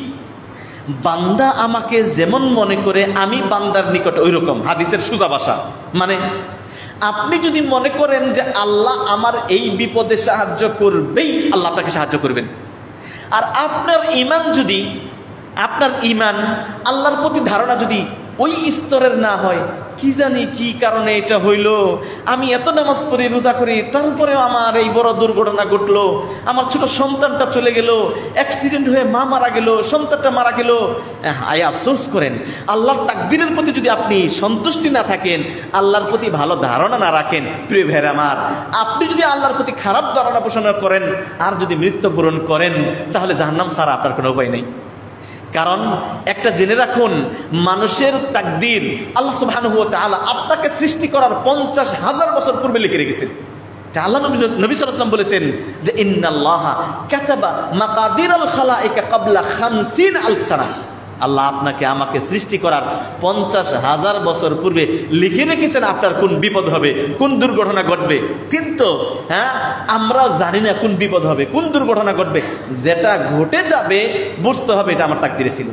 বান্দা আমাকে যেমন মনে করে আমি বান্দার নিকট ওই রকম। হাদিসের সোজা ভাষা মানে আপনি যদি মনে করেন যে আল্লাহ আমার এই বিপদে সাহায্য করবেই, আল্লাহ আপনাকে সাহায্য করবেন। আর আপনার ঈমান আল্লাহর প্রতি ধারণা যদি ওই স্তরের না হয়, কি জানি কি কারণে এটা হইল, আমি এত নামাজ পড়ি, রোজা করি, তারপরেও আমার এই বড় দুর্ঘটনা ঘটলো, আমার ছোট সন্তানটা চলে গেল, অ্যাক্সিডেন্ট হয়ে মা মারা গেল, সন্তানটা মারা গেল, আয় আফসোস করেন। আল্লাহর তাকদীরের প্রতি যদি আপনি সন্তুষ্টি না থাকেন, আল্লাহর প্রতি ভালো ধারণা না রাখেন, প্রিয় ভাইরা আমার, আপনি যদি আল্লাহর প্রতি খারাপ ধারণা পোষণ করেন আর যদি মৃত্যুবরণ করেন, তাহলে জাহান্নাম ছাড়া আপনার কোনো উপায় নেই। কারণ একটা জেনে রাখুন, মানুষের তাকদীর আল্লাহ সুবহানাহু ওয়া তাআলা আপনাকে সৃষ্টি করার 50,000 বছর পূর্বে লিখে রেখেছেন। আল্লাহ নবী সাল্লাল্লাহু আলাইহি ওয়াসাল্লাম বলেছেন যে ইন্নাল্লাহা কাতাবা মাকাদিরাল খালাইকা ক্বাবলা 50,000 সানা। আল্লাহ আপনাকে আমাকে সৃষ্টি করার 50,000 বছর পূর্বে লিখে রেখেছেন আপনার কোন বিপদ হবে, কোন দুর্ঘটনা ঘটবে। কিন্তু আমরা জানি না কোন বিপদ হবে, কোন দুর্ঘটনা ঘটবে। যেটা ঘটে যাবে বুঝতে হবে এটা আমার তাকদীরে ছিল,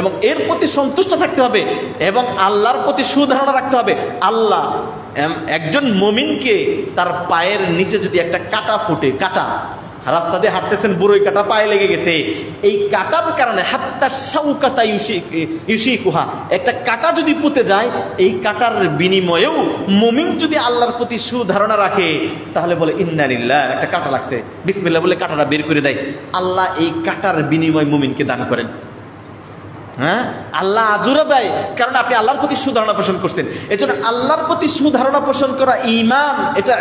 এবং এর প্রতি সন্তুষ্ট থাকতে হবে এবং আল্লাহর প্রতি সুধারণা রাখতে হবে। আল্লাহ একজন মুমিনকে তার পায়ের নিচে যদি একটা কাঁটা ফুটে, কাঁটা রাস্তা দিয়ে হাঁটতেছেন, বুড়োই কাঁটা পায়ে লেগে গেছে, এই কাঁটার কারণে হাত্তা শাউকাতা ইউশিকুহা, একটা কাঁটা যদি পুঁতে যায়, এই কাঁটার বিনিময়েও মুমিন যদি আল্লাহর প্রতি সুধারণা রাখে, তাহলে বলে ইন্না লিল্লাহ, একটা কাঁটা লাগছে, বিসমিল্লাহ বলে কাঁটাটা বের করে দেয়। আল্লাহ এই কাঁটার বিনিময় মুমিনকে দান করেন। আল্লাহ আজুরা দেয়, কারণ আপনি আল্লাহর প্রতি সুধারণা পোষণ করছেন। এজন্য আল্লাহর প্রতি সুধারণা পোষণ করা ঈমান, এটা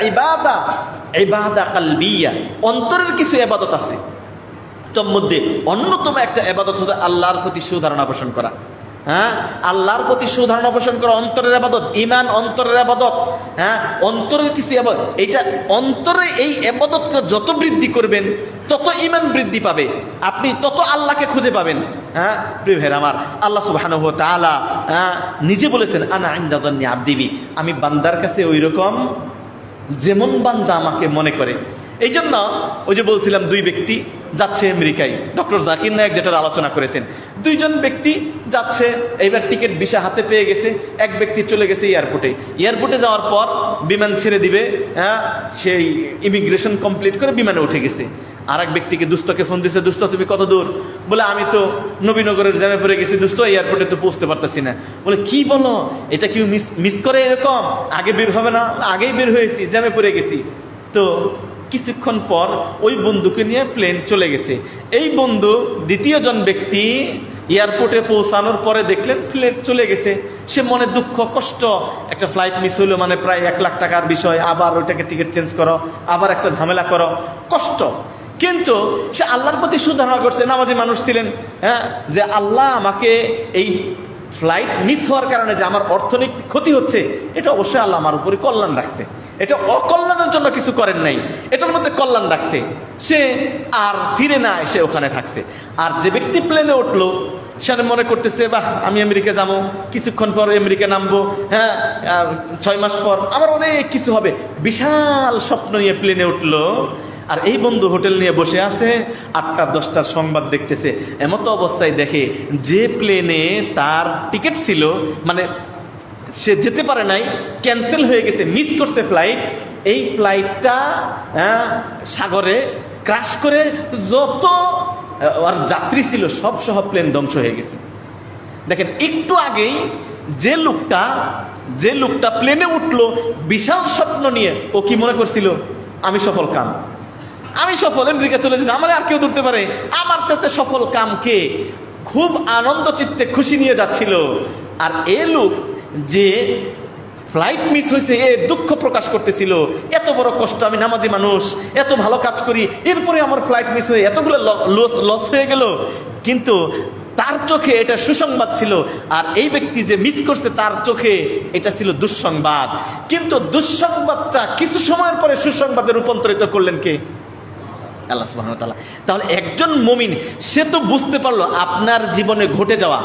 ইবাদা কালবিয়া, অন্তরের কিছু ইবাদত আছে, তোর মধ্যে অন্যতম একটা ইবাদত হলো আল্লাহর প্রতি সুধারণা পোষণ করা। আল্লাহর প্রতি সুধারণা পোষণ করা অন্তরের ইবাদত, ঈমান অন্তরের ইবাদত। অন্তরের কিছু ইবাদত, এটা অন্তরে এই ইবাদতটা যত বৃদ্ধি করবেন তত ঈমান বৃদ্ধি পাবে, আপনি তত আল্লাহকে খুঁজে পাবেন। প্রিয় ভাইরা আমার, আল্লাহ সুবহানাহু ওয়া তাআলা নিজে বলেছেন আনা ইনদা যান্নি আবদি বি, আমি বান্দার কাছে ওই রকম যেমন বান্দা আমাকে মনে করে। এই জন্য ওই যে বলছিলাম, দুই ব্যক্তি যাচ্ছে আমেরিকায়, ডক্টর জাকির নায়েক যেটার আলোচনা করেছেন, দুইজন ব্যক্তি যাচ্ছে, এইবার টিকিট ভিসা হাতে পেয়ে গেছে। এক ব্যক্তি চলে গেছে এয়ারপোর্টে যাওয়ার পর বিমান ছেড়ে দিবে, সেই ইমিগ্রেশন কমপ্লিট করে বিমানে উঠে গেছে। আর এক ব্যক্তিকে দুস্থকে ফোন দিয়েছে, দুস্থ তুমি কত দূর? বলে আমি তো নবীনগরের জ্যামে পড়ে গেছি দুস্থ, এয়ারপোর্টে তো পৌঁছতে পারতেছি না। বলে কি বলো, এটা কি মিস করে এরকম? আগে বের হবে না? আগেই বের হয়েছি, জ্যামে পড়ে গেছি। তো কিছুক্ষণ পর ওই বন্ধুকে নিয়ে প্লেন চলে গেছে। এই বন্ধু দ্বিতীয় জন ব্যক্তি এয়ারপোর্টে পৌঁছানোর পরে দেখলেন ফ্লাইট চলে গেছে। সে মনে দুঃখ কষ্ট, একটা ফ্লাইট মিস হইলো, মানে প্রায় 1 লাখ টাকার বিষয়, আবার ওইটাকে টিকিট চেঞ্জ করো, আবার একটা ঝামেলা করো, কষ্ট। কিন্তু সে আল্লাহর প্রতি সুধারণা করছে, নামাজি মানুষ ছিলেন, যে আল্লাহ আমাকে এই ফ্লাইট মিস হওয়ার কারণে যে আমার অর্থনৈতিক ক্ষতি হচ্ছে, এটা অবশ্যই আল্লাহ আমার উপরে কল্যাণ রাখছে, এটা অকল্যাণের জন্য কিছু করেন নাই, এটার মধ্যে কল্যাণ রাখছে। সে আর ফিরে না এসে ওখানে থাকছে। আর যে ব্যক্তি প্লেনে উঠলো, সে মনে করতেছে বাহ আমি আমেরিকা যাবো, কিছুক্ষণ পর আমেরিকা নামবো, 6 মাস পর আমার অনেক কিছু হবে, বিশাল স্বপ্ন নিয়ে প্লেনে উঠলো। আর এই বন্ধু হোটেল নিয়ে বসে আছে, 8টা 10টার সংবাদ দেখতেছে। এমতো অবস্থায় দেখে যে প্লেনে তার টিকিট ছিল, মানে সে যেতে পারে নাই, ক্যান্সেল হয়ে গেছে, মিস করছে ফ্লাইট, এই ফ্লাইটটা সাগরে ক্র্যাশ করে যত আর যাত্রী ছিল সব সহ প্লেন ধ্বংস হয়ে গেছে। দেখেন, একটু আগেই যে লোকটা যে লোকটা প্লেনে উঠলো বিশাল স্বপ্ন নিয়ে, ও কি মনে করছিল? আমি সফল কাম, আমি সফল, আমেরিকা চলে যেতে আমার আর কেউ ধরতে পারে, আমার চাইতে সফল কাম কে? খুব আনন্দ চিত্তে খুশি নিয়ে যাচ্ছিল। আর এ লোক যে ফ্লাইট মিস হয়েছে এ দুঃখ প্রকাশ করতেছিল, এত বড় কষ্ট, আমি নামাজি মানুষ, এত ভালো কাজ করি, এরপরে আমার ফ্লাইট মিস হয়ে এতগুলো লস হয়ে গেল। কিন্তু তার চোখে এটা সুসংবাদ ছিল, আর এই ব্যক্তি যে মিস করছে তার চোখে এটা ছিল দুঃসংবাদ। কিন্তু দুঃসংবাদটা কিছু সময়ের পরে সুসংবাদে রূপান্তরিত করলেন কে? আল্লাহ সুবহানাহু ওয়া তাআলা। তাহলে একজন মুমিন সে তো বুঝতে পারলো আপনার জীবনে ঘটে যাওয়া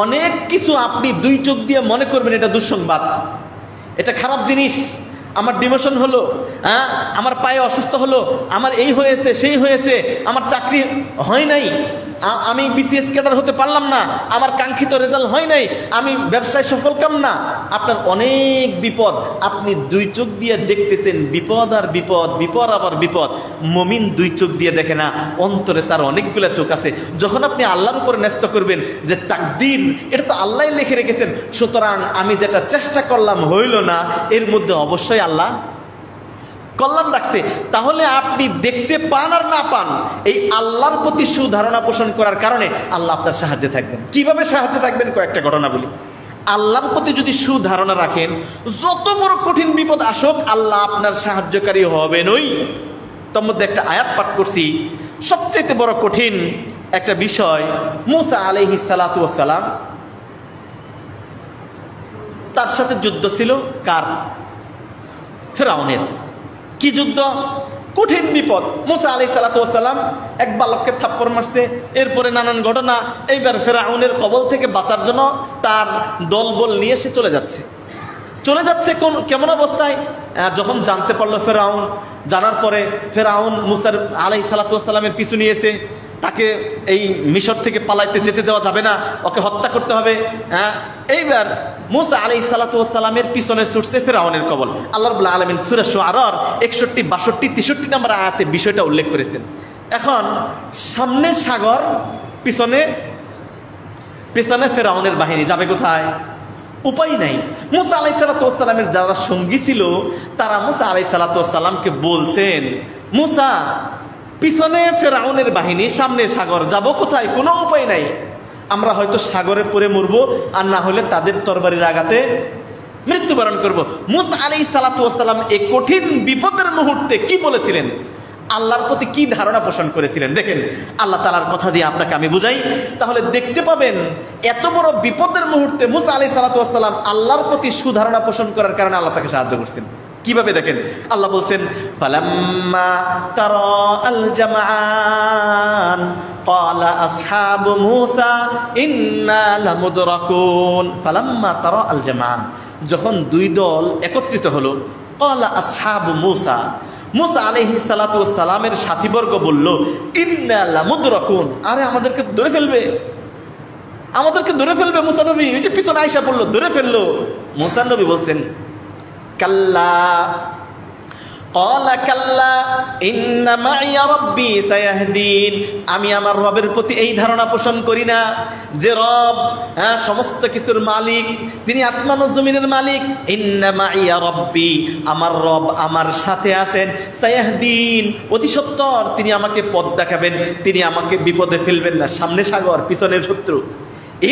অনেক কিছু আপনি দুই চোখ দিয়ে মনে করবেন এটা দুঃসংবাদ, এটা খারাপ জিনিস, আমার ডিমোশন হলো, হ্যাঁ, আমার পায়ে অসুস্থ হলো, আমার এই হয়েছে সেই হয়েছে, আমার চাকরি হয় নাই, আমি বিসিএস ক্যাডার হতে পারলাম না, আমার কাঙ্ক্ষিত রেজাল্ট হয় নাই, আমি ব্যবসায় সফল কাম না। আপনার অনেক বিপদ, আপনি দুই চোখ দিয়ে দেখতেছেন বিপদ আর বিপদ, বিপদ আবার বিপদ। মুমিন দুই চোখ দিয়ে দেখে না, অন্তরে তার অনেকগুলো চোখ আছে। যখন আপনি আল্লাহর উপরে ন্যস্ত করবেন যে তাকদীর এটা তো আল্লাহ লিখে রেখেছেন, সুতরাং আমি যেটা চেষ্টা করলাম হইল না, এর মধ্যে অবশ্যই আল্লাহ কল্যাণ রাখছে। তাহলে আপনি দেখতে পান আর না পান, এই আল্লাহর প্রতি সুধারণা পোষণ করার কারণে আল্লাহ আপনার সাহায্যে থাকবেন। কিভাবে সাহায্যে থাকবেন? কয়েকটা ঘটনা বলি। আল্লাহর প্রতি যদি সুধারণা রাখেন, যত বড় কঠিন বিপদ আসুক আল্লাহ আপনার সাহায্যকারী হবেনই। তার মধ্যে একটা আয়াত পাঠ করছি, সবচেয়ে বড় কঠিন একটা বিষয়। মুসা আলাইহিস সালাতু ওয়াস সালাম, তার সাথে যুদ্ধ ছিল কার? ফিরআউনের। কি যুদ্ধ? কঠিন বিপদ। মুসা আলাইহিস সালাতু ওয়াস সালাম এক বালককে থাপ্পড় মারছে, এরপরে নানান ঘটনা। এইবার ফিরআউনের কবল থেকে বাঁচার জন্য তার দলবল নিয়ে সে চলে যাচ্ছে। কেমন অবস্থায়? যখন জানতে পারলো ফিরআউন, জানার পরে ফিরআউন মুসা আলাইহিস সালাতু ওয়াস সালামের পিছু নিয়েছে, তাকে এই মিশর থেকে পালাইতে যেতে দেওয়া যাবে না, ওকে হত্যা করতে হবে। এইবার মুসা আলাইহিস সালাতু ওয়াস সালামের পিছনে ছুটছে ফিরআউনের কবল। আল্লাহ রাব্বুল আলামিন সূরা শুআরার 61, 62, 63 নম্বর আয়াতে বিষয়টা উল্লেখ করেছেন। এখন সামনে সাগর, পিছনে ফিরআউনের বাহিনী, যাবে কোথায়? উপায় নাই। মুসা আলাইহিস সালাতু ওয়াস সালামের যারা সঙ্গী ছিল তারা মুসা আলাইহিস সালাতু ওয়াস সালামকে বলছেন, মুসা, পিছনে ফিরআউনের বাহিনী, সামনে সাগর, যাব কোথায়? কোনো উপায় নাই, আমরা হয়তো সাগরে পড়ে মরবো, আর না হলে তাদের তরবারির আঘাতে মৃত্যুবরণ করব। মুসা আলাইহিস সালাতু ওয়াস সালাম এই কঠিন বিপদের মুহূর্তে কি বলেছিলেন? আল্লাহর প্রতি কি ধারণা পোষণ করেছিলেন? দেখেন, আল্লাহ তাআলার কথা দিয়ে আপনাকে আমি বুঝাই, তাহলে দেখতে পাবেন এত বড় বিপদের মুহূর্তে মুসা আলাইহিস সালাতু ওয়াস সালাম আল্লাহর প্রতি সুধারণা পোষণ করার কারণে আল্লাহ তাকে সাহায্য করছেন। কিভাবে? দেখেন, আল্লাহ বলছেন, ফালাম্মা তারা আল জামআন ক্বালা আসহাবু মূসা ইন্না লামুদরাকুন। ফালাম্মা তারা আল জামআন, যখন দুই দল একত্রিত হলো, ক্বালা আসহাবু মূসা, মুসা আলাইহিস সালাতু ওয়াস সালামের সাথীবর্গ বলল, ইন্না লামুদরাকুন, আরে আমাদেরকে ধরে ফেলবে, আমাদেরকে ধরে ফেলবে মুসা নবী। এই যে পিছনে আয়েশা বলল ধরে ফেললো। মুসা নবী বলছেন, কাল্লা, ক্বালা কাল্লা ইন্না মাইয়া রাব্বি সায়াহদিন, আমি আমার রবের প্রতি এই ধারণা পোষণ করি না যে রব সমস্ত কিছুর মালিক, তিনি আসমান ও জমিনের মালিক। ইন্না মাইয়া রাব্বি, আমার রব আমার সাথে আছেন, সায়াহদিন, অতি সত্বর তিনি আমাকে পথ দেখাবেন, তিনি আমাকে বিপদে ফেলবেন না। সামনে সাগর, পিছনের শত্রু।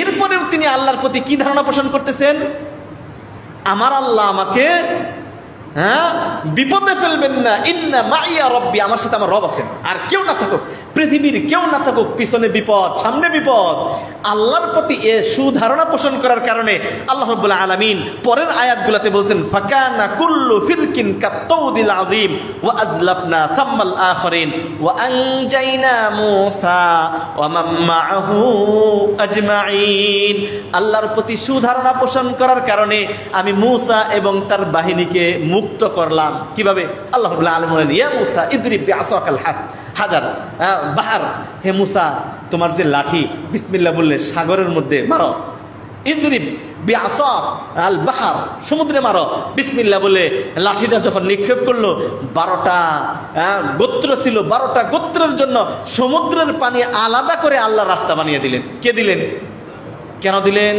এরপরেও তিনি আল্লাহর প্রতি কি ধারণা পোষণ করতেছেন? আমার আল্লাহ আমাকে বিপদে ফেলবেন না। ইন্না মাইয়া রব্বি, আমার সাথে আমার রব আছেন, আর কেউ না থাকুক, পৃথিবীর কেউ না থাকুক, পিছনে বিপদ, সামনে বিপদ। আল্লাহর প্রতি এ সুধারণা পোষণ করার কারণে আল্লাহ রাব্বুল আলামিন পরের আয়াতগুলোতে বলছেন, ফাকানা কুল্লু ফিরকিন কাত্তাউদিল আযীম ওয়া আযলাফনা থাম্মাল আখিরিন ওয়া আনজাইনা মূসা ওয়া মান মাআহু আজমাইন। আল্লাহর প্রতি সুধারণা পোষণ করার কারণে আমি মূসা এবং তার বাহিনীকে মুক্ত করলাম। কিভাবে? আল্লাহ রাব্বুল আলামিন বলেন, ইয়া মূসা ইদরিব বিআসাকাল হাজার বাহার, হে মূসা তোমার যে লাঠি, বিসমিল্লাহ বললে সাগরের মধ্যে মারো। ইদরিব বিআসা আল বাহার, সমুদ্রে মারো। বিসমিল্লাহ বলে লাঠিটা যখন নিক্ষেপ করলো, 12টা গোত্র ছিল, 12টা গোত্রের জন্য সমুদ্রের পানি আলাদা করে আল্লাহ রাস্তা বানিয়ে দিলেন। কে দিলেন? কেন দিলেন?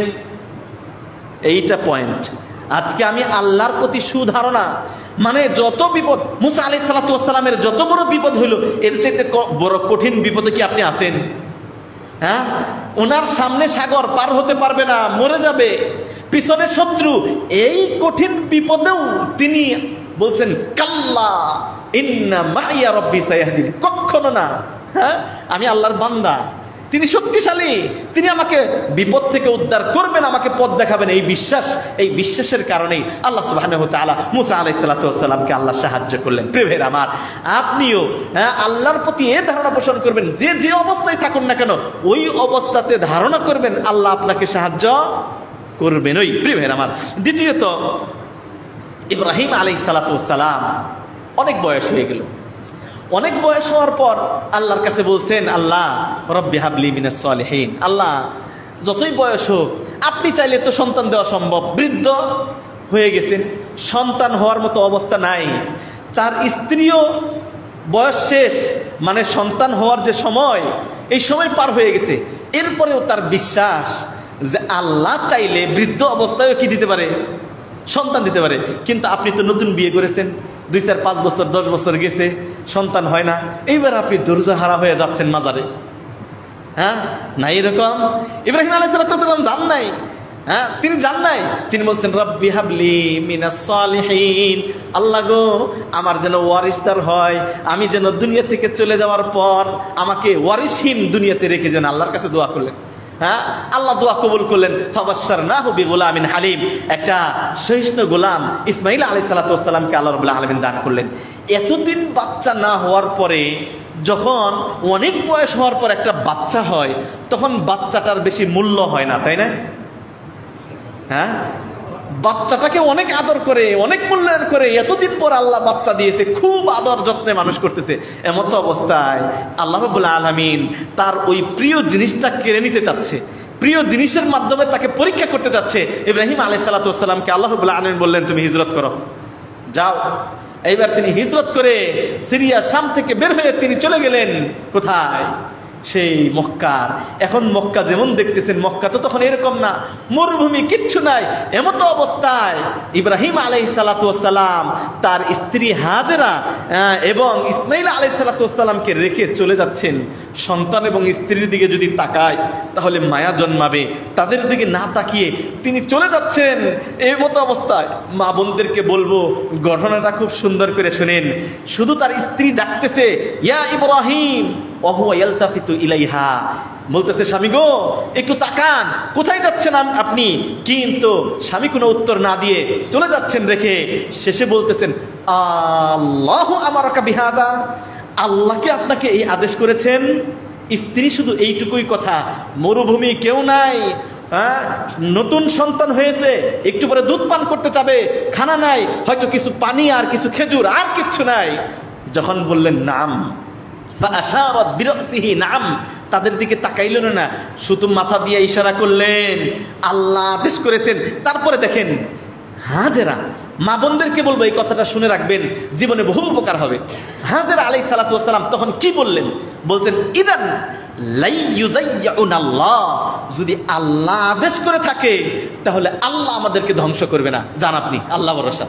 এইটা পয়েন্ট। আজকে আমি আল্লাহর প্রতি সুধারণা, মানে যত বিপদ, মুসা আলাইহিস সালাতু ওয়াস সালামের যত বড় বিপদ হইল, এর চাইতে বড় কঠিন বিপদে কি আপনি আছেন? হ্যাঁ, ওনার সামনে সাগর পার হতে পারবে না, মরে যাবে, পিছনে শত্রু, এই কঠিন বিপদেও তিনি বলছেন কাল্লা ইন্না মাইয়া রব্বি সায়াহদিন, কখনো না। হ্যাঁ, আমি আল্লাহর বান্দা, তিনি শক্তিশালী, তিনি আমাকে বিপদ থেকে উদ্ধার করবেন, আমাকে পথ দেখাবেন। এই বিশ্বাসের কারণেই আল্লাহ সুবহানাহু ওয়া তাআলা মুসা আলাইহিস সালাতু ওয়াস সালামকে আল্লাহ সাহায্য করলেন। প্রিয় ভাইরা আমার, আপনিও আল্লাহর প্রতি এই ধারণা পোষণ করবেন, যে অবস্থায় থাকুন না কেন ওই অবস্থাতে ধারণা করবেন আল্লাহ আপনাকে সাহায্য করবেন। ওই প্রিয় ভাইরা আমার, দ্বিতীয়ত ইব্রাহিম আলাইহিস সালাতু ওয়াস সালাম অনেক বয়স হয়ে গেল। অনেক বয়স হওয়ার পর আল্লাহর কাছে বলছেন, আল্লাহ রব্বি হাবলি মিনাস সালিহিন, আল্লাহ যতই বয়স হোক আপনি চাইলে তো সন্তান দেওয়া সম্ভব। বৃদ্ধ হয়ে গেছেন, সন্তান হওয়ার মতো অবস্থা নাই, তার স্ত্রীও বয়স শেষ, মানে সন্তান হওয়ার যে সময়, এই সময় পার হয়ে গেছে। এরপরেও তার বিশ্বাস যে আল্লাহ চাইলে বৃদ্ধ অবস্থায়ও কি দিতে পারে, সন্তান দিতে পারে। কিন্তু আপনি তো নতুন বিয়ে করেছেন, 2, 4, 5 বছর 10 বছর গেছে, সন্তান হয় না, এইবার আপনি ধৈর্য হারা হয়ে যাচ্ছেন মাজারে। হ্যাঁ, না এরকম ইব্রাহিম আলাইহিস সালাম জান নাই। হ্যাঁ, তিনি জান নাই, তিনি বলছেন রব্বি হাবলি মিনাস সালিহিন, আল্লাহ গো আমার যেন ওয়ারিসদার হয়, আমি যেন দুনিয়া থেকে চলে যাওয়ার পর আমাকে ওয়ারিসহীন দুনিয়াতে রেখে যেন, আল্লাহর কাছে দোয়া করলেন। হ্যাঁ, আল্লাহ দোয়া কবুল করলেন। ফাবাশশারনাহু বিগুলামিন হালিম, একটা সহিষ্ণু গোলাম ইসমাঈল আলাইহিস সালাতু ওয়াস সালামকে আল্লাহ রাব্বুল আলামিন দান করলেন। এতদিন বাচ্চা না হওয়ার পরে যখন অনেক বয়স হওয়ার পর একটা বাচ্চা হয়, তখন বাচ্চাটার বেশি মূল্য হয় না, তাই না? হ্যাঁ, বাচ্চাটাকে অনেক আদর করে, অনেক মূল্যায়ন করে। এতদিন পর আল্লাহ বাচ্চা দিয়েছে, খুব আদর যত্নে মানুষ করতেছে। এমত অবস্থায় আল্লাহ রাব্বুল আলামিন তার ওই প্রিয় জিনিসটা কেড়ে নিতে চাচ্ছে, প্রিয় জিনিসের মাধ্যমে তাকে পরীক্ষা করতে যাচ্ছে। ইব্রাহিম আলাইহিস সালাতু ওয়াস সালামকে আল্লাহ রাব্বুল আলামিন বললেন, তুমি হিজরত করো, যাও। এইবার তিনি হিজরত করে সিরিয়া শাম থেকে বের হয়ে তিনি চলে গেলেন কোথায়? সেই মক্কার। এখন মক্কা যেমন দেখতেছেন, মক্কা তো তখন এরকম না, মরুভূমি, কিচ্ছু নাই। এমতো অবস্থায় ইব্রাহিম আলাইহিস সালাতু ওয়াস সালাম তার স্ত্রী হাজেরা এবং ইসমাঈল আলাইহিস সালাতু ওয়াস সালামকে রেখে চলে যাচ্ছেন। সন্তান এবং স্ত্রীর দিকে যদি তাকায় তাহলে মায়া জন্মাবে, তাদের দিকে না তাকিয়ে তিনি চলে যাচ্ছেন। এই মতো অবস্থায় মা বোনদেরকে বলবো, ঘটনাটা খুব সুন্দর করে শুনেন। শুধু তার স্ত্রী ডাকতেছে, ইয়া ইব্রাহিম, ওহুয়া ইয়ালতাফিতু ইলাইহা, বলতেছে স্বামী গো একটু তাকান, কোথায় যাচ্ছেন আপনি? কিন্তু স্বামী কোনো উত্তর না দিয়ে চলে যাচ্ছেন রেখে। শেষে বলতেছেন, আল্লাহু আমারাকা বিহাদা, আল্লাহকে আপনাকে এই আদেশ করেছেন। স্ত্রী শুধু এইটুকুই কথা, মরুভূমি, কেউ নাই, হ্যাঁ, নতুন সন্তান হয়েছে, একটু পরে দুধ পান করতে চাবে, খানা নাই, হয়তো কিছু পানি আর কিছু খেজুর, আর কিচ্ছু নাই। যখন বললেন নাম, ফাআশারাত বিরাসিহি নাম, তাদের দিকে তাকাইলেন না, শুধু মাথা দিয়ে ইশারা করলেন, আল্লাহ আদেশ করেছেন। তারপরে দেখেন হাজেরা, মা বোনদেরকে বলবো এই কথাটা শুনে রাখবেন, জীবনে বহু উপকার হবে। হাজেরা আলাইহিস সালাতু ওয়াস সালাম তখন কি বললেন? বলছেন, ইদান লাই ইউযায়্যুনাল্লাহ, যদি আল্লাহ আদেশ করে থাকে তাহলে আল্লাহ আমাদেরকে ধ্বংস করবে না। জান আপনি, আল্লাহ ভরসা।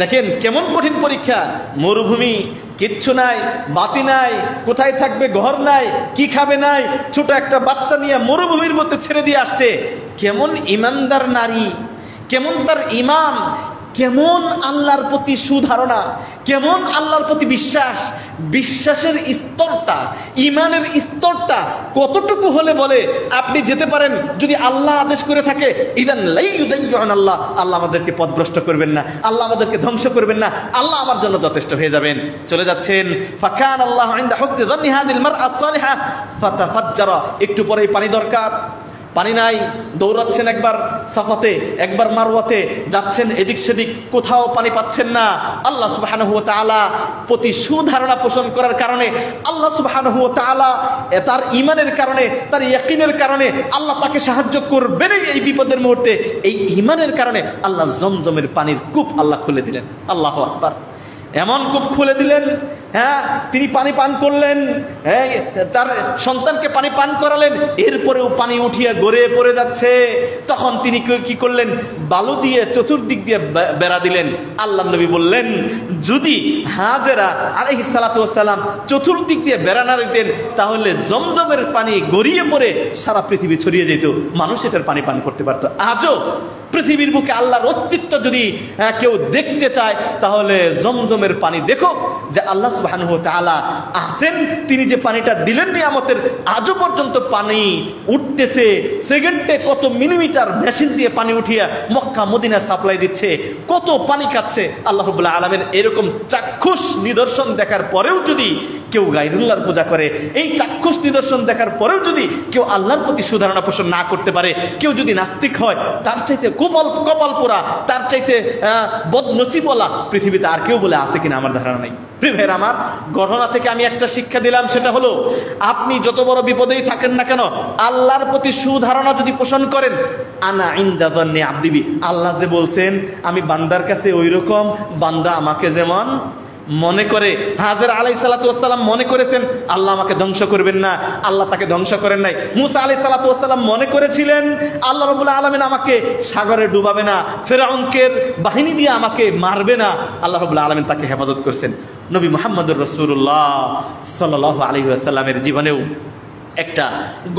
দেখেন কেমন কঠিন পরীক্ষা, মরুভূমি, কিচ্ছু নাই, বাতি নাই, কোথায় থাকবে ঘর নাই, কি খাবে নাই, ছোট একটা বাচ্চা নিয়ে মরুভূমির মধ্যে ছেড়ে দিয়ে আসছে। কেমন ইমানদার নারী, কেমন তার ঈমান, কেমন আল্লাহর প্রতি সুধারণা, কেমন আল্লাহর প্রতি বিশ্বাস, বিশ্বাসের স্তরটা, ঈমানের স্তরটা কতটুকু হলে বলে আপনি যেতে পারেন, যদি আল্লাহ আদেশ করে থাকে, ইদান লা ইউযায়্যুনাল্লাহ, আল্লাহ আমাদেরকে পথভ্রষ্ট করবেন না, আল্লাহ আমাদেরকে ধ্বংস করবেন না, আল্লাহ আমার জন্য যথেষ্ট হয়ে যাবেন। চলে যাচ্ছেন, ফাকান আল্লাহু ইনদা হুসনি যান্নি হাদিল মারআ সালিহা ফাতাফাজ্জারা, একটু পরেই পানি দরকার, পানি নাই, দৌড়াচ্ছেন একবার সাফাতে একবার মারওয়াতে, যাচ্ছেন এদিক সেদিক, কোথাও পানি পাচ্ছেন না। আল্লাহ সুবহানাহু ওয়া তাআলা প্রতি সুধারণা পোষণ করার কারণে, আল্লাহ সুবহানাহু ওয়া তাআলা তার ঈমানের কারণে, তার ইয়াকিনের কারণে আল্লাহ তাকে সাহায্য করবেন এই বিপদের মুহূর্তে। এই ঈমানের কারণে আল্লাহ জমজমের পানির কূপ আল্লাহ খুলে দিলেন। আল্লাহু আকবার। এমন কূপ খুলে দিলেন, হ্যাঁ, তিনি পানি পান করলেন, তার সন্তানকে পানি পান করালেন, এরপরেও পানি উঠিয়ে গড়িয়ে পড়ে যাচ্ছে। তখন তিনি কি করলেন? বালু দিয়ে চতুর্দিক দিয়ে বেড়া দিলেন। আল্লাহ নবী বললেন, যদি হাজেরা আলাইহিস সালাতু ওয়াস সালাম চতুর্দিক দিয়ে বেড়া না দিতেন তাহলে জমজমের পানি গড়িয়ে পড়ে সারা পৃথিবী ছড়িয়ে যেত, মানুষ এটার পানি পান করতে পারত। আজও পৃথিবীর বুকে আল্লাহর অস্তিত্ব যদি কেউ দেখতে চায় তাহলে জমজমের পানি দেখো, যে আল্লাহ সুবহানাহু ওয়া তাআলা আছেন, তিনি যে পানিটা দিলেন নিয়ামতের, আজও পর্যন্ত পানি উঠতেছে। সেকেন্ডে কত মিলিমিটার মেশিন দিয়ে পানি উঠিয়ে মক্কা মদিনা সাপ্লাই দিচ্ছে, কত পানি খাচ্ছে আল্লাহ রাব্বুল আলামিন। এরকম চাক্ষুষ নিদর্শন দেখার পরেও যদি কেউ গায়রুল্লাহর পূজা করে, এই চাক্ষুষ নিদর্শন দেখার পরেও যদি কেউ আল্লাহর প্রতি সুধারণা পোষণ না করতে পারে, কেউ যদি নাস্তিক হয়, তার চাইতে কপাল পোড়া, তার চাইতে বদনসিবওয়ালা পৃথিবীতে আর কেউ বলে আছে কিনা আমার ধারণা নেই। প্রিয় ভাইয়েরা আমার, ঘটনা থেকে আমি একটা শিক্ষা দিলাম, সেটা হলো আপনি যত বড় বিপদেই থাকেন না কেন, আল্লাহর প্রতি সুধারণা যদি পোষণ করেন, আনা ইনদা যান্নি আবদি বি, আল্লাহ যে বলছেন আমি বান্দার কাছে ওই রকম, বান্দা আমাকে যেমন মনে করে। হাজেরা আলাইহিস সালাতু ওয়াস সালাম মনে করেছেন আল্লাহ আমাকে ধ্বংস করবেন না, আল্লাহ তাকে ধ্বংস করেন নাই। মুসা আলাইহিস সালাতু ওয়াস সালাম মনে করেছিলেন আল্লাহ রাব্বুল আলামিন আমাকে সাগরে ডুবাবে না, ফিরআউনের বাহিনী দিয়ে আমাকে মারবে না, আল্লাহ রাব্বুল আলামিন তাকে হেফাজত করেছেন। নবী মুহাম্মদুর রাসূলুল্লাহ সাল্লাল্লাহু আলাইহি ওয়াসাল্লামের জীবনেও একটা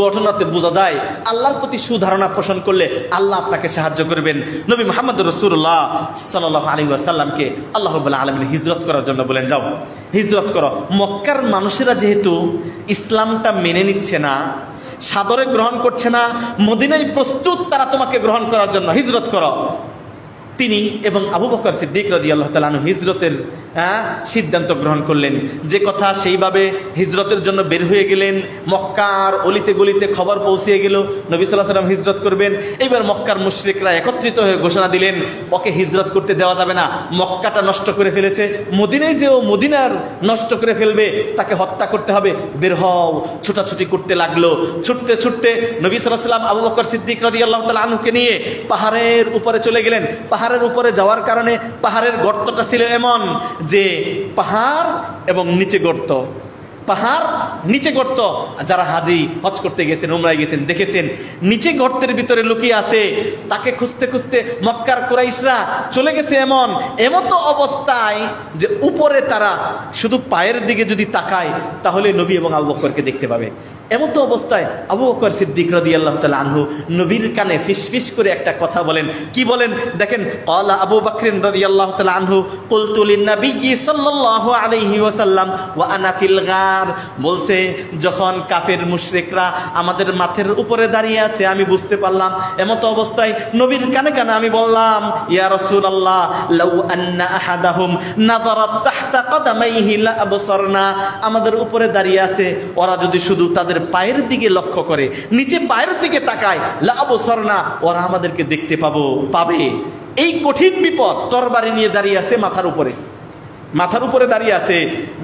ঘটনাতে বোঝা যায় আল্লাহর প্রতি সুধারণা পোষণ করলে আল্লাহ আপনাকে সাহায্য করবেন। নবী মুহাম্মদুর রাসূলুল্লাহ সাল্লাল্লাহু আলাইহি ওয়াসাল্লামকে আল্লাহ রাব্বুল আলামিন হিজরত করার জন্য বলেন, যাও হিজরত করো। মক্কার মানুষেরা যেহেতু ইসলামটা মেনে নিচ্ছে না, সাদরে গ্রহণ করছে না, মদিনায় প্রস্তুত তারা তোমাকে গ্রহণ করার জন্য, হিজরত করো। তিনি এবং আবু বকর সিদ্দিক রাদিয়াল্লাহু তাআলা আনহু হিজরতের সিদ্ধান্ত গ্রহণ করলেন। যে কথা সেইভাবে হিজরতের জন্য বের হয়ে গেলেন। মক্কার অলিতে গলিতে খবর পৌঁছিয়ে গেল নবী সাল্লাল্লাহু আলাইহি ওয়াসাল্লাম হিজরত করবেন। এইবার মক্কার মুশরিকরা একত্রিত হয়ে ঘোষণা দিলেন, ওকে হিজরত করতে দেওয়া যাবে না, মক্কাটা নষ্ট করে ফেলেছে, মদিনায় যেও মদিনার নষ্ট করে ফেলবে, তাকে হত্যা করতে হবে, বের হও। ছোটাছুটি করতে লাগলো। ছুটতে ছুটতে নবী সাল্লাল্লাহু আলাইহি ওয়াসাল্লাম আবু বকর সিদ্দিক রাদিয়াল্লাহু তাআলা আনহুকে নিয়ে পাহাড়ের উপরে চলে গেলেন। পাহাড়ের উপরে যাওয়ার কারণে পাহাড়ের গর্তটা ছিল এমন যে পাহাড় এবং নিচে গর্ত, পাহাড় নিচে গর্ত। যারা হাজি হজ করতে গেছেন, উমরায় গেছেন, দেখেছেন নিচে গর্তের ভিতরে লুকিয়ে আছে। তাকে খুঁজতে খুঁজতে মক্কার কুরাইশরা চলে গেছে এমতো অবস্থায় যে উপরে তারা শুধু পায়ের দিকে যদি তাকায় তাহলে নবী এবং আবু বকরকে দেখতে পাবে। এমতো অবস্থায় আবু বকর সিদ্দিক রাদিয়াল্লাহু তাআলা আনহু নবীর কানে ফিসফিস করে একটা কথা বলেন। কি বলেন দেখেন, ক্বালা আবু বকর রাদিয়াল্লাহু তাআলা আনহু কুলতু লিন-নাবিয়্যি সাল্লাল্লাহু আলাইহি ওয়াসাল্লাম ওয়া আনা ফিল গার, বলছে যখন কাফের মুশরিকরা আমাদের মাথার উপরে দাঁড়িয়ে আছে আমি বুঝতে পারলাম। এমতো অবস্থায় নবীর কানে কানে আমি বললাম, ইয়া রাসূলুল্লাহ লাউ আন্না আহাদাহুম নাযারা তাহতা কদামাইহি লা আবসারনা, আমাদের উপরে দাঁড়িয়ে আছে, ওরা যদি শুধু তাদের পায়ের দিকে লক্ষ্য করে, নিচে পায়ের দিকে তাকায়, লা আবসারনা, ওরা আমাদেরকে দেখতে পাবে। এই কঠিন বিপদ, তরবারি নিয়ে দাঁড়িয়ে আছে মাথার উপরে দাঁড়িয়ে আছে,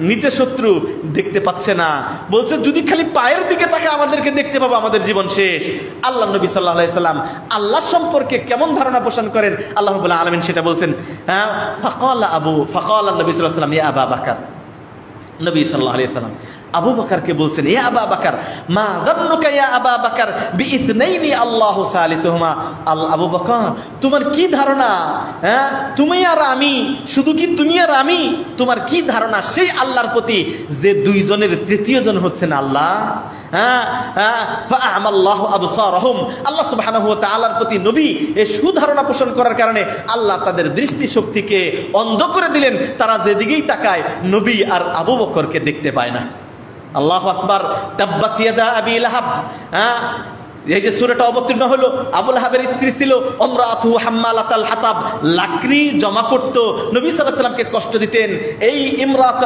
নিচে শত্রু, দেখতে পাচ্ছে না। বলছে যদি খালি পায়ের দিকে তাকে আমাদেরকে দেখতে পাবো, আমাদের জীবন শেষ। আল্লাহ নবী সাল্লাল্লাহু আলাইহি সাল্লাম আল্লাহ সম্পর্কে কেমন ধারণা পোষণ করেন আল্লাহ রাব্বুল আলামিন সেটা বলছেন। ফাকালা নবী সাল্লাল্লাহু আলাইহি সাল্লাম ইয়া আবা বকর, নবী সাল্লাল্লাহু আলাইহি সাল্লাম আবু বকরকে বলছেন, ইয়া আবা বকর মা যান্নুকা ইয়া আবা বকর বিইথনাইনি আল্লাহু সালিসুহুমা, আবু বকর তোমার কি ধারণা, তুমি আর আমি, শুধু কি তুমি আর আমি, তোমার কি ধারণা সেই আল্লাহর প্রতি যে দুইজনের তৃতীয় জন হচ্ছেন আল্লাহ। ফাআমাল্লাহু আবসারহুম, আল্লাহ সুবহানাহু ওয়া তাআলার প্রতি নবী এই সুধারণা পোষণ করার কারণে আল্লাহ তাদের দৃষ্টিশক্তিকে অন্ধ করে দিলেন। তারা যেদিকেই তাকায় নবী আর আবু বকরকে দেখতে পায় না। আল্লাহু আকবার। তাব্বাত ইয়াদা আবি লাহাব, এই যে সূরাটা অবতীর্ণ হলো, আবু লাহাবের স্ত্রী ছিল আমরাতু হাম্মালাতাল হাতাব, লাকড়ি জমা করত, নবী সাল্লাল্লাহু আলাইহি ওয়াসাল্লামকে কষ্ট দিতেন। এই ইমরাত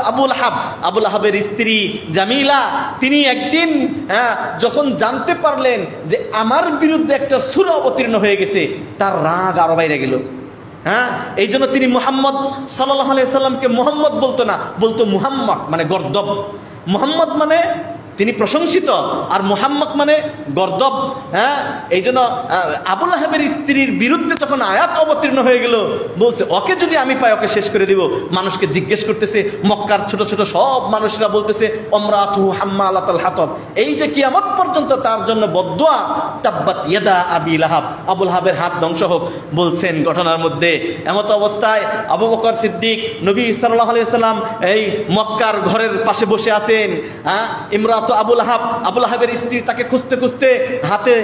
আবু লাহাবের স্ত্রী জামিলা, তিনি একদিন যখন জানতে পারলেন যে আমার বিরুদ্ধে একটা সূরা অবতীর্ণ হয়ে গেছে, তার রাগ আরো বাইরে গেল। এই জন্য তিনি মুহাম্মদ সাল্লাল্লাহু আলাইহি ওয়াসাল্লামকে মুহাম্মদ বলতো না, বলতো মুহাম্মদ মানে গর্দব। মুহাম্মদ মানে তিনি প্রশংসিত, আর মুহাম্মদ মানে গর্দব। হ্যাঁ, এই জন্য আবু লাহাবের স্ত্রীর বিরুদ্ধে যখন আয়াত অবতীর্ণ হয়ে গেল, বলছে ওকে যদি আমি পাই ওকে শেষ করে দিব। মানুষকে জিজ্ঞেস করতেছে, মক্কার ছোট ছোট সব মানুষরা বলতেছে আমরাতুহু হাম্মালাতাল হাতাব, এই যে কিয়ামত পর্যন্ত তার জন্য বদদুয়া, তাব্বাত ইয়াদা আবি লাহাব, আবু লাহাবের হাত ধ্বংস হোক বলছেন ঘটনার মধ্যে। এমত অবস্থায় আবু বকর সিদ্দিক, নবী সাল্লাল্লাহু আলাইহি ওয়াসাল্লাম এই মক্কার ঘরের পাশে বসে আছেন। হ্যাঁ, ইমরাতু আবু লাহাব, আবু লাহাবের স্ত্রী তাকে খুঁজতে খুঁজতে হাতে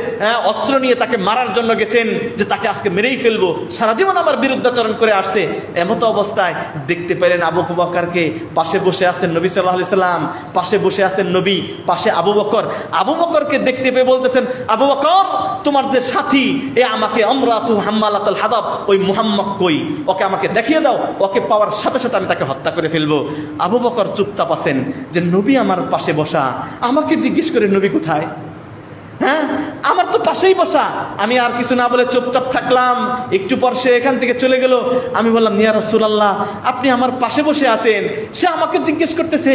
অস্ত্র নিয়ে তাকে মারার জন্য গেছেন, যে তাকে আজকে মেরেই ফেলবো, সারা জীবন আমার বিরুদ্ধাচরণ করে আসছে। এমত অবস্থায় দেখতে পেলেন আবু বকরকে, পাশে বসে আছেন নবী সাল্লাল্লাহু আলাইহি ওয়াসাল্লাম, পাশে বসে আছেন নবী, পাশে আবু বকর। আবু বকরকে দেখতে পেয়ে বলতেছেন, আবু বকর তোমার যে সাথী, এ আমাকে আমরাতু হাম্মালাতাল হাতাব, ওই মুহাম্মদ কই, ওকে আমাকে দেখিয়ে দাও, ওকে পাওয়ার সাথে সাথে আমি তাকে হত্যা করে ফেলবো। আবু বকর চুপচাপ আছেন, যে নবী আমার পাশে বসা, আমাকে জিজ্ঞেস করে নবী কোথায়? হ্যাঁ, আমার তো পাশেই বসা। আমি আর কিছু না বলে চুপচাপ থাকলাম। একটু পর সে এখান থেকে চলে গেল। আমি বললাম, ইয়া রাসূলুল্লাহ, আপনি আমার পাশে বসে আছেন, সে আমাকে জিজ্ঞেস করতেছে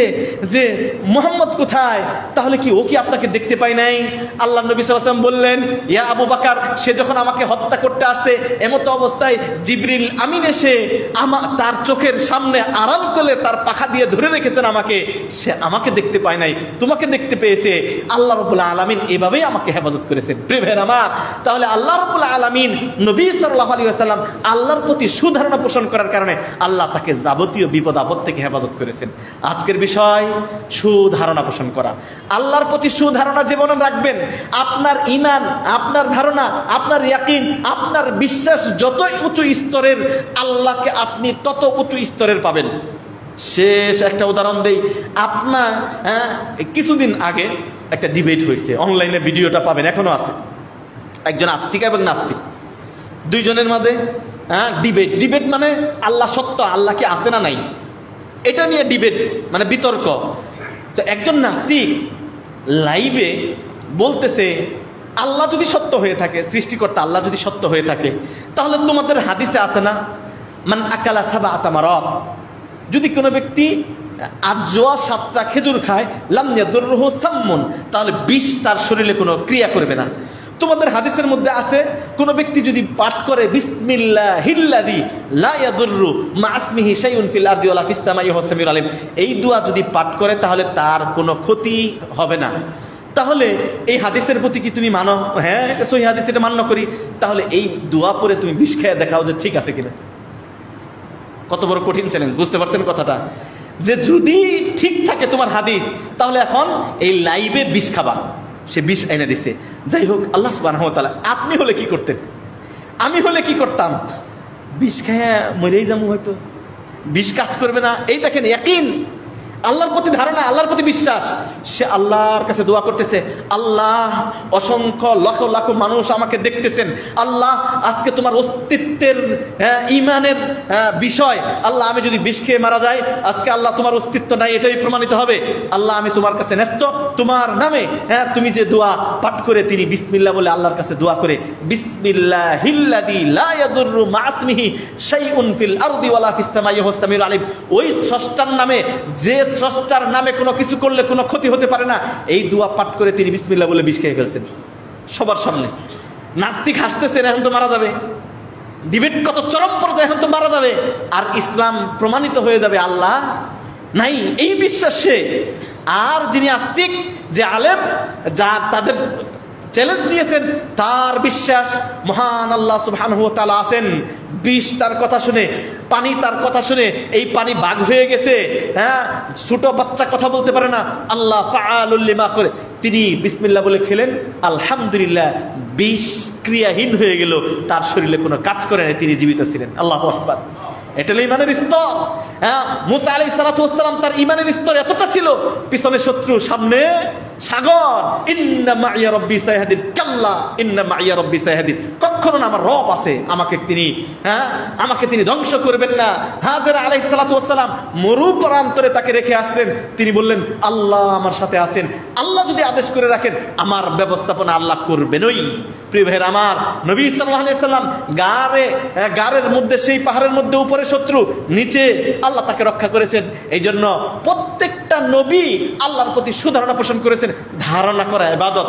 যে মুহাম্মদ কোথায়, তাহলে কি ও কি আপনাকে দেখতে পায় নাই? আল্লাহ নবী সাল্লাল্লাহু আলাইহি ওয়াসাল্লাম বললেন, ইয়া আবু বকর, সে যখন আমাকে হত্যা করতে আসছে, এমতো অবস্থায় জিবরিল আমিন এসে তার চোখের সামনে আড়াল করে তার পাখা দিয়ে ধরে রেখেছেন আমাকে, সে আমাকে দেখতে পায় নাই, তোমাকে দেখতে পেয়েছে। আল্লাহ রাব্বুল আলামিন এভাবেই আমাকে হেফাজত করেছেন। প্রিয় ভাইরা আমার, তাহলে আল্লাহ রাব্বুল আলামিন নবী সাল্লাল্লাহু আলাইহি ওয়াসাল্লাম আল্লাহর প্রতি সুধারণা পোষণ করার কারণে আল্লাহ তাকে যাবতীয় বিপদ আপদ থেকে হেফাজত করেছেন। আজকের বিষয় সুধারণা পোষণ করা। আল্লাহর প্রতি সুধারণা জীবনে রাখবেন। আপনার ঈমান, আপনার ধারণা, আপনার ইয়াকিন, আপনার বিশ্বাস যতই উঁচু স্তরের, আল্লাহকে আপনি তত উঁচু স্তরের পাবেন। শেষ একটা উদাহরণ দেই। আপনার কিছুদিন আগে একটা ডিবেট হয়েছে, অনলাইনে ভিডিওটা পাবেন, এখনো আছে। একজন আস্তিক এবং নাস্তিক, দুইজনের মাঝে ডিবেট মানে আল্লাহ সত্য, আল্লাহ কি আছে না নাই, এটা নিয়ে ডিবেট, মানে বিতর্ক। তো একজন নাস্তিক লাইভে বলতেছে, আল্লাহ যদি সত্য হয়ে থাকে, সৃষ্টিকর্তা আল্লাহ যদি সত্য হয়ে থাকে, তাহলে তোমাদের হাদিসে আছে না, মান আকালা সাবআতা মারাত, যদি কোনো ব্যক্তি আজওয়া 7টা খেজুর খায়, লাম ইয়াদুররুহু সামমুন, তাহলে বিষ তার শরীরে কোনো ক্রিয়া করবে না। তোমাদের হাদিসের মধ্যে আছে, কোন ব্যক্তি যদি পাঠ করে বিসমিল্লাহিল্লাযী লা ইয়াদুররু মা ইসমিহি শাইউন ফিল আরদি ওয়ালা ফিস সামাই ওয়া হুয়াস সামিউল আলিম, এই দোয়া যদি পাঠ করে তাহলে তার কোনো ক্ষতি হবে না। তাহলে এই হাদিসের প্রতি কি তুমি মানো? হ্যাঁ, এটা সহিহ হাদিস, এটা মান্য করি। তাহলে এই দোয়া পরে তুমি বিষ খেয়ে দেখাও যে ঠিক আছে কিনা। কত বড় কঠিন চ্যালেঞ্জ, বুঝতে পারছেন কথাটা? যে যদি ঠিক থাকে তোমার হাদিস, তাহলে এখন এই লাইভে বিষ খাবা। সে বিষ এনে দিছে। যাই হোক, আল্লাহ সুবহানাহু ওয়া তাআলা, আপনি হলে কি করতেন? আমি হলে কি করতাম? বিষ খেয়ে মরেই যাবো, হয়তো বিষ কাজ করবে না। এই দেখেন ইয়াকিন, আল্লাহর প্রতি ধারণা, আল্লাহর প্রতি বিশ্বাস। সে আল্লাহর কাছে দোয়া করতেছে, আল্লাহ, অসংখ্য লক্ষ লক্ষ মানুষ আমাকে দেখতেছেন, আল্লাহ আজকে তোমার অস্তিত্বের ঈমানের বিষয়, আল্লাহ আমি যদি বিষ খেয়ে মারা যাই, আজকে আল্লাহ তোমার অস্তিত্ব নাই, এটাই প্রমাণিত হবে। আল্লাহ আমি তোমার কাছে ন্যস্ত, তোমার নামে। তুমি যে দোয়া পাঠ করে, তিনি বিসমিল্লাহ বলে আল্লাহর কাছে দোয়া করে, বিসমিল্লাহিল্লাযী লা ইয়াদুররু মা ইসমিহি শাইউন ফিল আরদি ওয়ালা ফিস সামাই ওয়া হুয়াস সামিউল আলিম, ওই স্রষ্টার নামে, যে স্রষ্টার নামে কোনো কিছু করলে কোনো ক্ষতি হতে পারে না, এই দোয়া পাঠ করে তিনি বিসমিল্লাহ বলে বিষ খেয়ে ফেলছেন সবার সামনে। নাস্তিক হাসতেছেন, এখন তো মারা যাবে। ডিবেট কত চরম পর্যায়ে, এখন তো মারা যাবে। আর ইসলাম প্রমাণিত হয়ে যাবে আল্লাহ নাই, এই বিশ্বাস সে। আর যিনি আস্তিক, যে আলেম, যা তাদের চ্যালেঞ্জ দিয়েছেন, তার বিশ্বাস মহান আল্লাহ সুবহানাহু ওয়া তাআলা আছেন। বিষ তার কথা শুনে, পানি তার কথা শুনে, এই পানি বাঘ হয়ে গেছে। হ্যাঁ, ছোট বাচ্চা কথা বলতে পারে না, আল্লাহ ফাআলুল লিমা করে তিনি বিসমিল্লাহ বলে খেলেন, আলহামদুলিল্লাহ, বিষ ক্রিয়াহীন হয়ে গেল, তার শরীরে কোনো কাজ করে না, তিনি জীবিত ছিলেন। আল্লাহু আকবার। এটা হলো ইমানের স্তর। হ্যাঁ, মুসা আলাইহিস সালাতু ওয়াস সালাম, তার ইমানের স্তর এতটা ছিল, পিছনে শত্রু, সামনে সাগর। ইন্না মাইয়া রব্বি সায়াহদিন, কাল্লা ইন্না মাইয়া রব্বি সায়াহদিন, কখনো না, আমার রব আছে, আমাকে তিনি ধ্বংস করবেন না। হাজেরা আলাইহিস সালাতু ওয়াস সালাম মরু প্রান্তরে তাকে রেখে আসলেন, তিনি বললেন, আল্লাহ আমার সাথে আছেন, আল্লাহ যদি আদেশ করে রাখেন, আমার ব্যবস্থাপনা আল্লাহ করবেনই। প্রিয় ভাইয়ের আমার, নবী সাল্লাল্লাহু আলাইহি সাল্লাম গারের মধ্যে, সেই পাহাড়ের মধ্যে উপরে শত্রু, নিচে আল্লাহ তাকে রক্ষা করেছেন। এই জন্য প্রত্যেকটা প্রত্যেকটা নবী আল্লাহর প্রতি সুধারণা পোষণ করেছেন। ধারণা করা ইবাদত।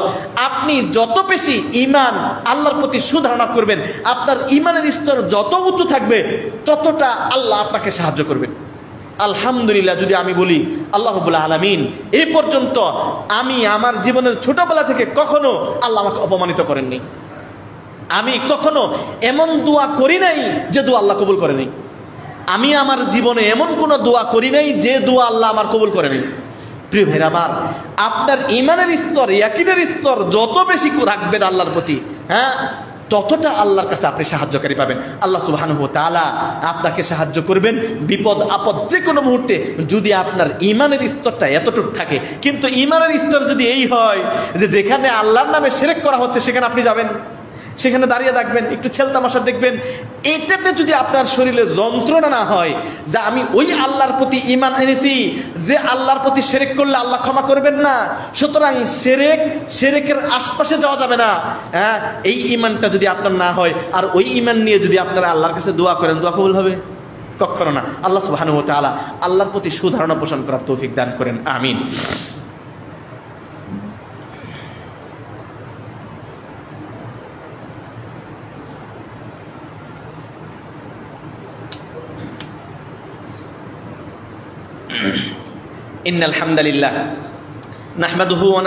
আপনি যত বেশি ঈমান আল্লাহর প্রতি সুধারণা করবেন, আপনার ঈমানের স্তর যত উঁচু থাকবে, ততটা আল্লাহ আপনাকে সাহায্য করবেন। আলহামদুলিল্লাহ, যদি আমি বলি আল্লাহ রাব্বুল আলামিন এই পর্যন্ত আমি আমার জীবনের ছোটবেলা থেকে কখনো আল্লাহ আমাকে অপমানিত করেননি। আমি কখনো এমন দোয়া করি নাই যে দোয়া আল্লাহ কবুল করে নাই। আমি আমার জীবনে এমন কোনো দোয়া করি নাই যে দোয়া আল্লাহ আমার কবুল করে নাই। প্রিয় ভাইরা আমার, আপনার ঈমানের স্তর, ইয়াকিনের স্তর যত বেশি রাখবেন আল্লাহর প্রতি, হ্যাঁ, ততটা আল্লাহর কাছে আপনি সাহায্যকারী পাবেন। আল্লাহ সুবহানাহু ওয়া তাআলা আপনাকে সাহায্য করবেন বিপদ আপদ যে কোনো মুহূর্তে, যদি আপনার ঈমানের স্তরটা এতটুকু থাকে। কিন্তু ঈমানের স্তর যদি এই হয় যে যেখানে আল্লাহর নামে শিরক করা হচ্ছে সেখানে আপনি যাবেন, সেখানে দাঁড়িয়ে থাকবেন, একটু খেলতামাশা দেখবেন, এটাতে যদি আপনার শরীরে যন্ত্রণা না হয় যে আমি ওই আল্লাহর প্রতি ঈমান এনেছি যে আল্লাহর প্রতি শিরক করলে আল্লাহ ক্ষমা করবেন না, সুতরাং শিরকের আশপাশে যাওয়া যাবে না, হ্যাঁ, এই ঈমানটা যদি আপনার না হয়, আর ওই ঈমান নিয়ে যদি আপনারা আল্লাহর কাছে দোয়া করেন, দোয়া কবুল হবে? কখনো না। আল্লাহ সুবহানাহু ওয়া তাআলা আল্লাহর প্রতি সুধারণা পোষণ করার তৌফিক দান করেন, আমিন। ইন্নাল হামদালিল্লাহ নাহমাদুহু ওয়া